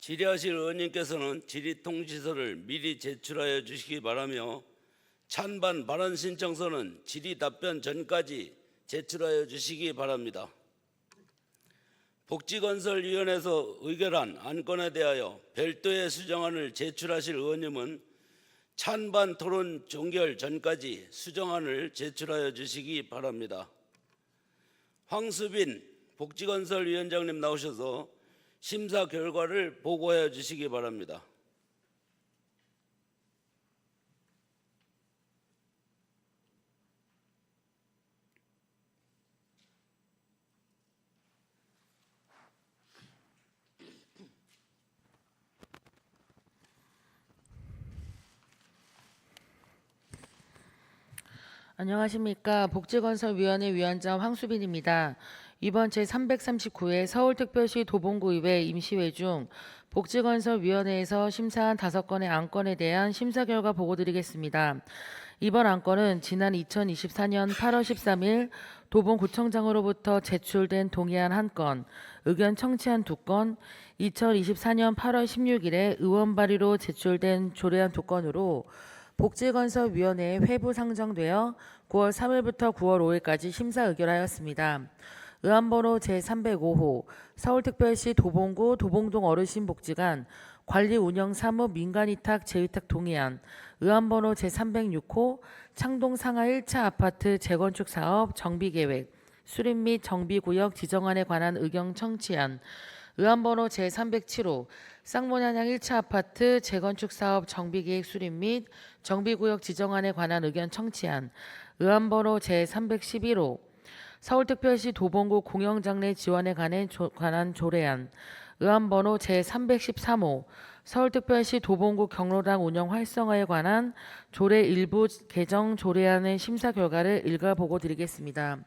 질의하실 의원님께서는 질의통지서를 미리 제출하여 주시기 바라며 찬반 발언 신청서는 질의 답변 전까지 제출하여 주시기 바랍니다. 복지건설위원회에서 의결한 안건에 대하여 별도의 수정안을 제출하실 의원님은 찬반 토론 종결 전까지 수정안을 제출하여 주시기 바랍니다. 황수빈 복지건설위원장님 나오셔서 심사 결과를 보고해 주시기 바랍니다. 안녕하십니까. 복지건설위원회 위원장 황수빈입니다. 이번 제339회 서울특별시 도봉구의회 임시회 중 복지건설위원회에서 심사한 5건의 안건에 대한 심사 결과 보고드리겠습니다. 이번 안건은 지난 2024년 8월 13일 도봉구청장으로부터 제출된 동의안 1건, 의견 청취안 2건, 2024년 8월 16일에 의원 발의로 제출된 조례안 2건으로 복지건설위원회에 회부 상정되어 9월 3일부터 9월 5일까지 심사 의결하였습니다. 의안번호 제305호 서울특별시 도봉구 도봉동 어르신복지관 관리운영사무 민간위탁 재위탁 동의안, 의안번호 제306호 창동 상하 1차 아파트 재건축 사업 정비계획 수립 및 정비구역 지정안에 관한 의견 청취안, 의안번호 제307호 쌍문한양 1차 아파트 재건축 사업 정비계획 수립 및 정비구역 지정안에 관한 의견 청취안, 의안번호 제311호 서울특별시 도봉구 공영장례 지원에 관한 조례안, 의안번호 제313호 서울특별시 도봉구 경로당 운영 활성화에 관한 조례 일부 개정 조례안의 심사 결과를 읽어보고 드리겠습니다.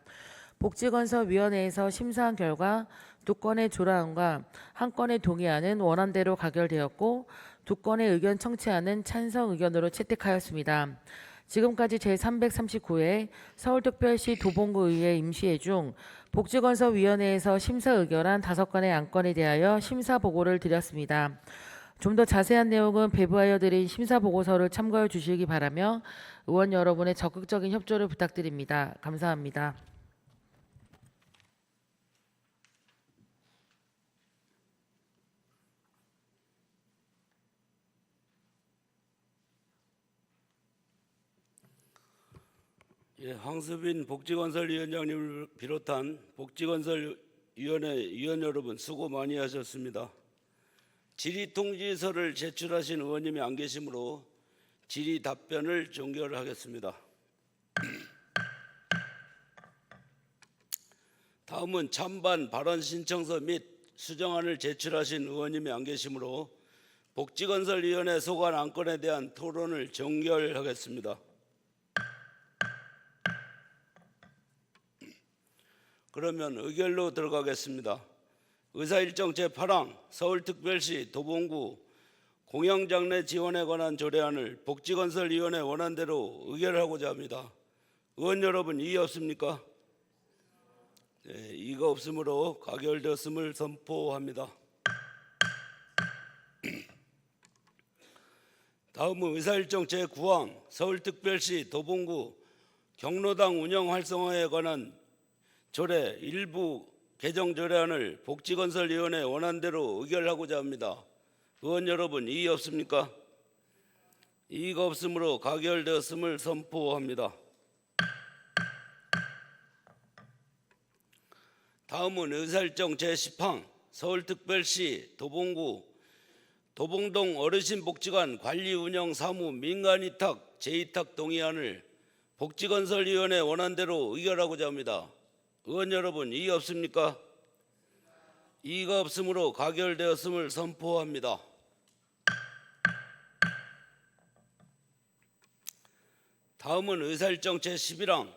복지건설위원회에서 심사한 결과 2건의 조례안과 1건의 동의안은 원안대로 가결되었고 2건의 의견 청취안은 찬성 의견으로 채택하였습니다. 지금까지 제339회 서울특별시 도봉구의회 임시회 중 복지건설위원회에서 심사 의결한 5건의 안건에 대하여 심사 보고를 드렸습니다. 좀 더 자세한 내용은 배부하여 드린 심사 보고서를 참고해 주시기 바라며 의원 여러분의 적극적인 협조를 부탁드립니다. 감사합니다. 예, 황수빈 복지건설위원장님을 비롯한 복지건설위원회 위원 여러분 수고 많이 하셨습니다. 질의통지서를 제출하신 의원님이 안 계시므로 질의 답변을 종결하겠습니다. 다음은 찬반 발언 신청서 및 수정안을 제출하신 의원님이 안 계시므로 복지건설위원회 소관 안건에 대한 토론을 종결하겠습니다. 그러면 의결로 들어가겠습니다. 의사일정 제8항 서울특별시 도봉구 공영장례 지원에 관한 조례안을 복지건설위원회 원안대로 의결하고자 합니다. 의원 여러분 이의 없습니까? 네, 이의가 없으므로 가결되었음을 선포합니다. 다음은 의사일정 제9항 서울특별시 도봉구 경로당 운영 활성화에 관한 조례 일부 개정 조례안을 복지건설위원회 원안대로 의결하고자 합니다. 의원 여러분 이의 없습니까? 이의가 없으므로 가결되었음을 선포합니다. 다음은 의사일정 제10항 서울특별시 도봉구 도봉동 어르신복지관 관리운영 사무 민간위탁 재위탁 동의안을 복지건설위원회 원안대로 의결하고자 합니다. 의원 여러분 이의 없습니까? 이의가 없으므로 가결되었음을 선포합니다. 다음은 의사일정 제11항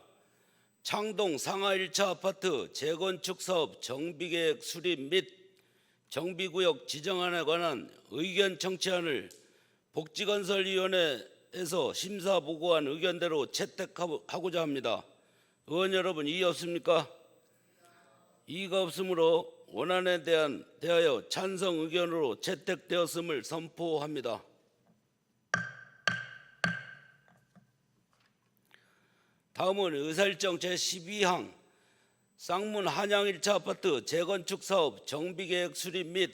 창동 상하 1차 아파트 재건축 사업 정비계획 수립 및 정비구역 지정안에 관한 의견 청취안을 복지건설위원회에서 심사보고한 의견대로 채택하고자 합니다. 의원 여러분 이의 없습니까? 이의가 없으므로 원안에 대하여 찬성 의견으로 채택되었음을 선포합니다. 다음은 의사일정 제12항 쌍문 한양 1차 아파트 재건축 사업 정비계획 수립 및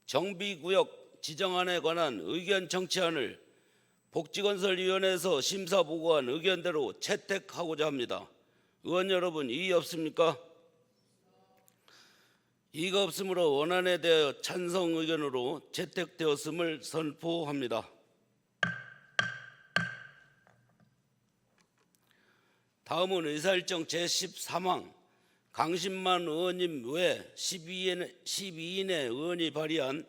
정비구역 지정안에 관한 의견 청취안을 복지건설위원회에서 심사보고한 의견대로 채택하고자 합니다. 의원 여러분 이의 없습니까? 이의가 없으므로 원안에 대하여 찬성 의견으로 채택되었음을 선포합니다. 다음은 의사일정 제13항 강신만 의원님 외 12인의 의원이 발의한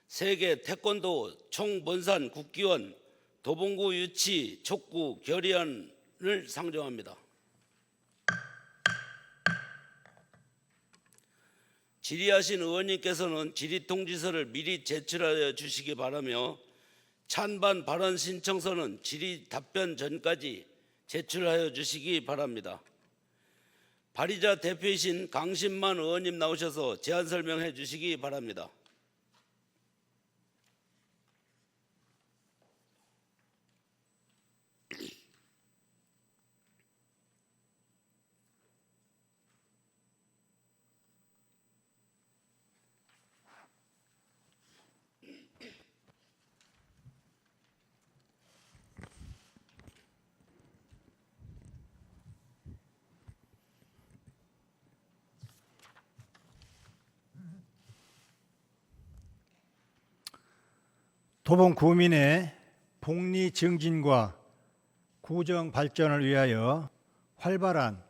세계 태권도 총본산 국기원 도봉구 유치 촉구 결의안을 상정합니다. 질의하신 의원님께서는 질의통지서를 미리 제출하여 주시기 바라며 찬반 발언 신청서는 질의 답변 전까지 제출하여 주시기 바랍니다. 발의자 대표이신 강신만 의원님 나오셔서 제안 설명해 주시기 바랍니다. 도봉구민의 복리 증진과 구정 발전을 위하여 활발한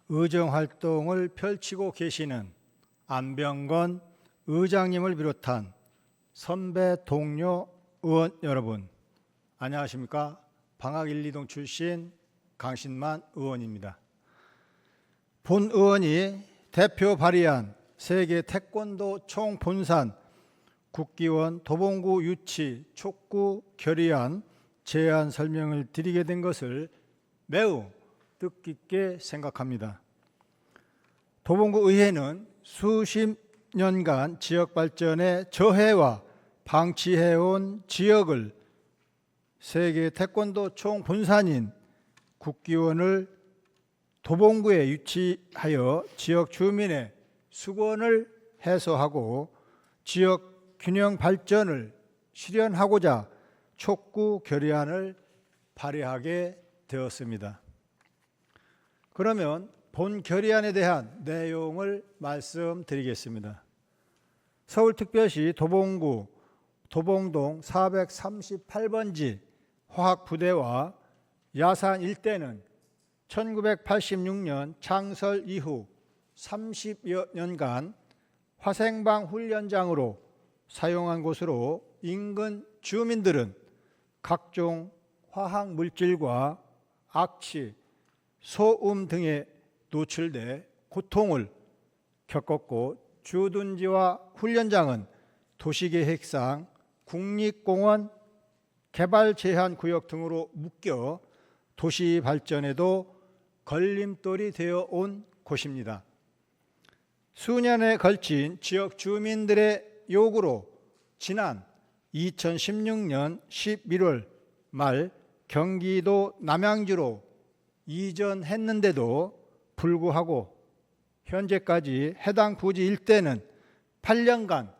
의정 활동을 펼치고 계시는 안병건 의장님을 비롯한 선배 동료 의원 여러분, 안녕하십니까? 방학 1, 2동 출신 강신만 의원입니다. 본 의원이 대표 발의한 세계 태권도 총본산 국기원 도봉구 유치 촉구 결의안 제안 설명을 드리게 된 것을 매우 뜻깊게 생각합니다. 도봉구 의회는 수십 년간 지역 발전에 저해와 방치해온 지역을 세계 태권도 총본산인 국기원을 도봉구에 유치하여 지역 주민의 수건을 해소하고 지역 균형 발전을 실현하고자 촉구 결의안을 발의하게 되었습니다. 그러면 본 결의안에 대한 내용을 말씀드리겠습니다. 서울특별시 도봉구 도봉동 438번지 화학부대와 야산 일대는 1986년 창설 이후 30여 년간 화생방 훈련장으로 사용한 곳으로 인근 주민들은 각종 화학 물질과 악취, 소음 등에 노출돼 고통을 겪었고 주둔지와 훈련장은 도시계획상 국립공원 개발제한구역 등으로 묶여 도시 발전에도 걸림돌이 되어 온 곳입니다. 수년에 걸친 지역 주민들의 요구로 지난 2016년 11월 말 경기도 남양주로 이전했는데도 불구하고 현재까지 해당 부지 일대는 8년간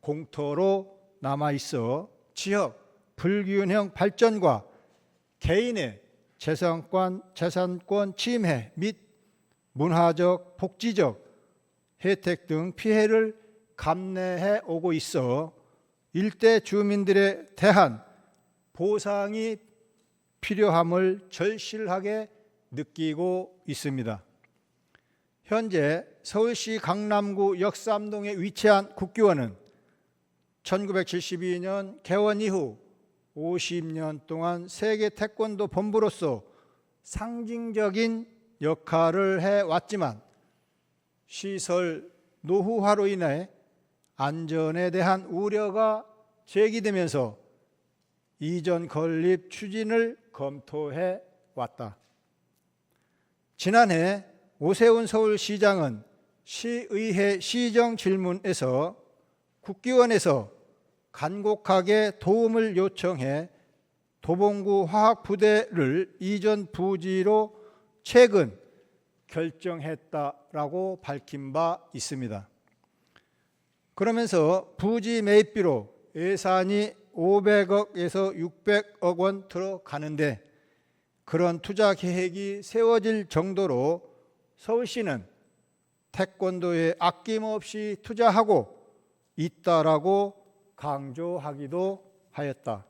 공터로 남아있어 지역 불균형 발전과 개인의 재산권 침해 및 문화적, 복지적 혜택 등 피해를 감내해 오고 있어 일대 주민들에 대한 보상이 필요함을 절실하게 느끼고 있습니다. 현재 서울시 강남구 역삼동에 위치한 국기원은 1972년 개원 이후 50년 동안 세계 태권도 본부로서 상징적인 역할을 해왔지만 시설 노후화로 인해 안전에 대한 우려가 제기되면서 이전 건립 추진을 검토해 왔다. 지난해 오세훈 서울시장은 시의회 시정 질문에서 국기원에서 간곡하게 도움을 요청해 도봉구 화학부대를 이전 부지로 최근 결정했다라고 밝힌 바 있습니다. 그러면서 부지 매입비로 예산이 500억에서 600억 원 들어가는데 그런 투자 계획이 세워질 정도로 서울시는 태권도에 아낌없이 투자하고 있다라고 강조하기도 하였다.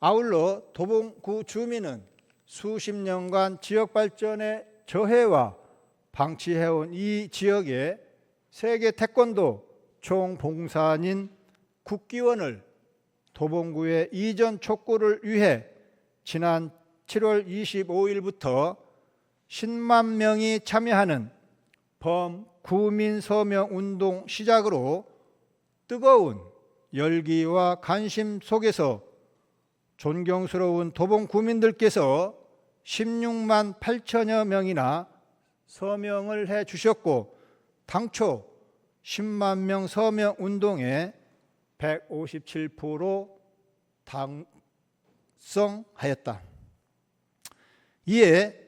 아울러 도봉구 주민은 수십 년간 지역 발전의 저해와 방치해온 이 지역에 세계 태권도 총봉사인 국기원을 도봉구에 이전 촉구를 위해 지난 7월 25일부터 10만 명이 참여하는 범구민 서명 운동 시작으로 뜨거운 열기와 관심 속에서 존경스러운 도봉구민들께서 16만 8천여 명이나 서명을 해 주셨고 당초 10만 명 서명 운동에 157% 당선하였다. 이에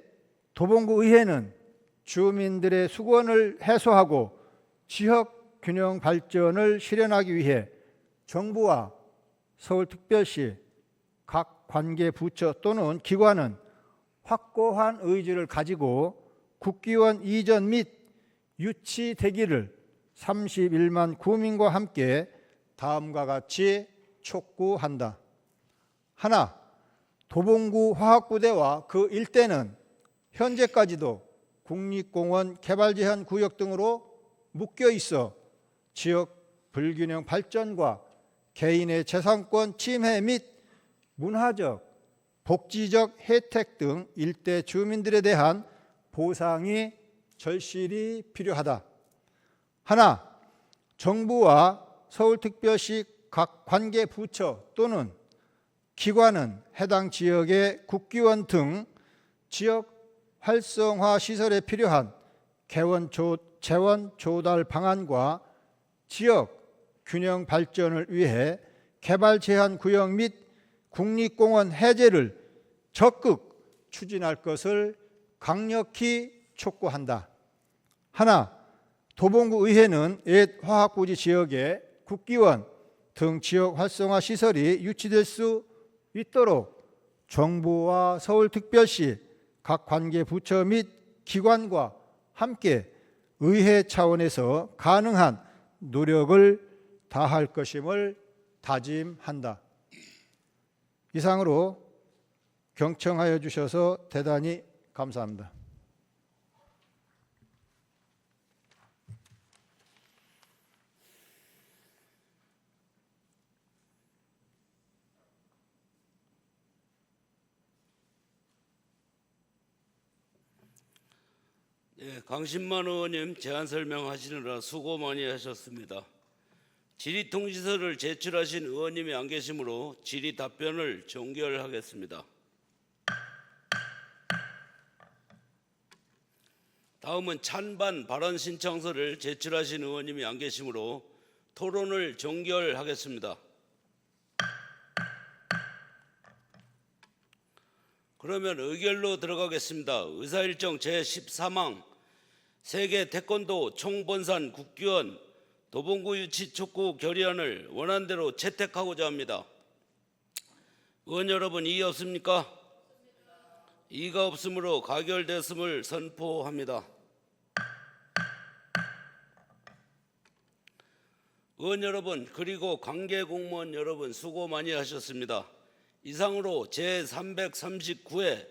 도봉구 의회는 주민들의 수건을 해소하고 지역 균형 발전을 실현하기 위해 정부와 서울특별시 각 관계 부처 또는 기관은 확고한 의지를 가지고 국기원 이전 및 유치되기를 31만 구민과 함께 다음과 같이 촉구한다. 하나, 도봉구 화학부대와 그 일대는 현재까지도 국립공원 개발제한구역 등으로 묶여 있어 지역 불균형 발전과 개인의 재산권 침해 및 문화적, 복지적 혜택 등 일대 주민들에 대한 보상이 절실히 필요하다. 하나, 정부와 서울특별시 각 관계 부처 또는 기관은 해당 지역의 국기원 등 지역 활성화 시설에 필요한 재원 조달 방안과 지역 균형 발전을 위해 개발 제한 구역 및 국립공원 해제를 적극 추진할 것을 강력히 촉구한다. 하나, 도봉구 의회는 옛 화학부지 지역에 국기원 등 지역 활성화 시설이 유치될 수 있도록 정부와 서울특별시 각 관계 부처 및 기관과 함께 의회 차원에서 가능한 노력을 다할 것임을 다짐한다. 이상으로 경청하여 주셔서 대단히 감사합니다. 네, 강신만 의원님 제안 설명하시느라 수고 많이 하셨습니다. 질의통지서를 제출하신 의원님이 안 계시므로 질의 답변을 종결하겠습니다. 다음은 찬반 발언 신청서를 제출하신 의원님이 안 계시므로 토론을 종결하겠습니다. 그러면 의결로 들어가겠습니다. 의사일정 제13항 세계 태권도 총본산 국기원 도봉구 유치 촉구 결의안을 원안대로 채택하고자 합니다. 의원 여러분, 이의 없습니까? 이의가 없으므로 가결됐음을 선포합니다. 의원 여러분, 그리고 관계 공무원 여러분, 수고 많이 하셨습니다. 이상으로 제339회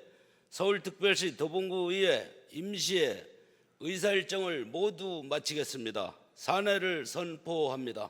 서울특별시 도봉구의회 임시회 의사일정을 모두 마치겠습니다. 산회를 선포합니다.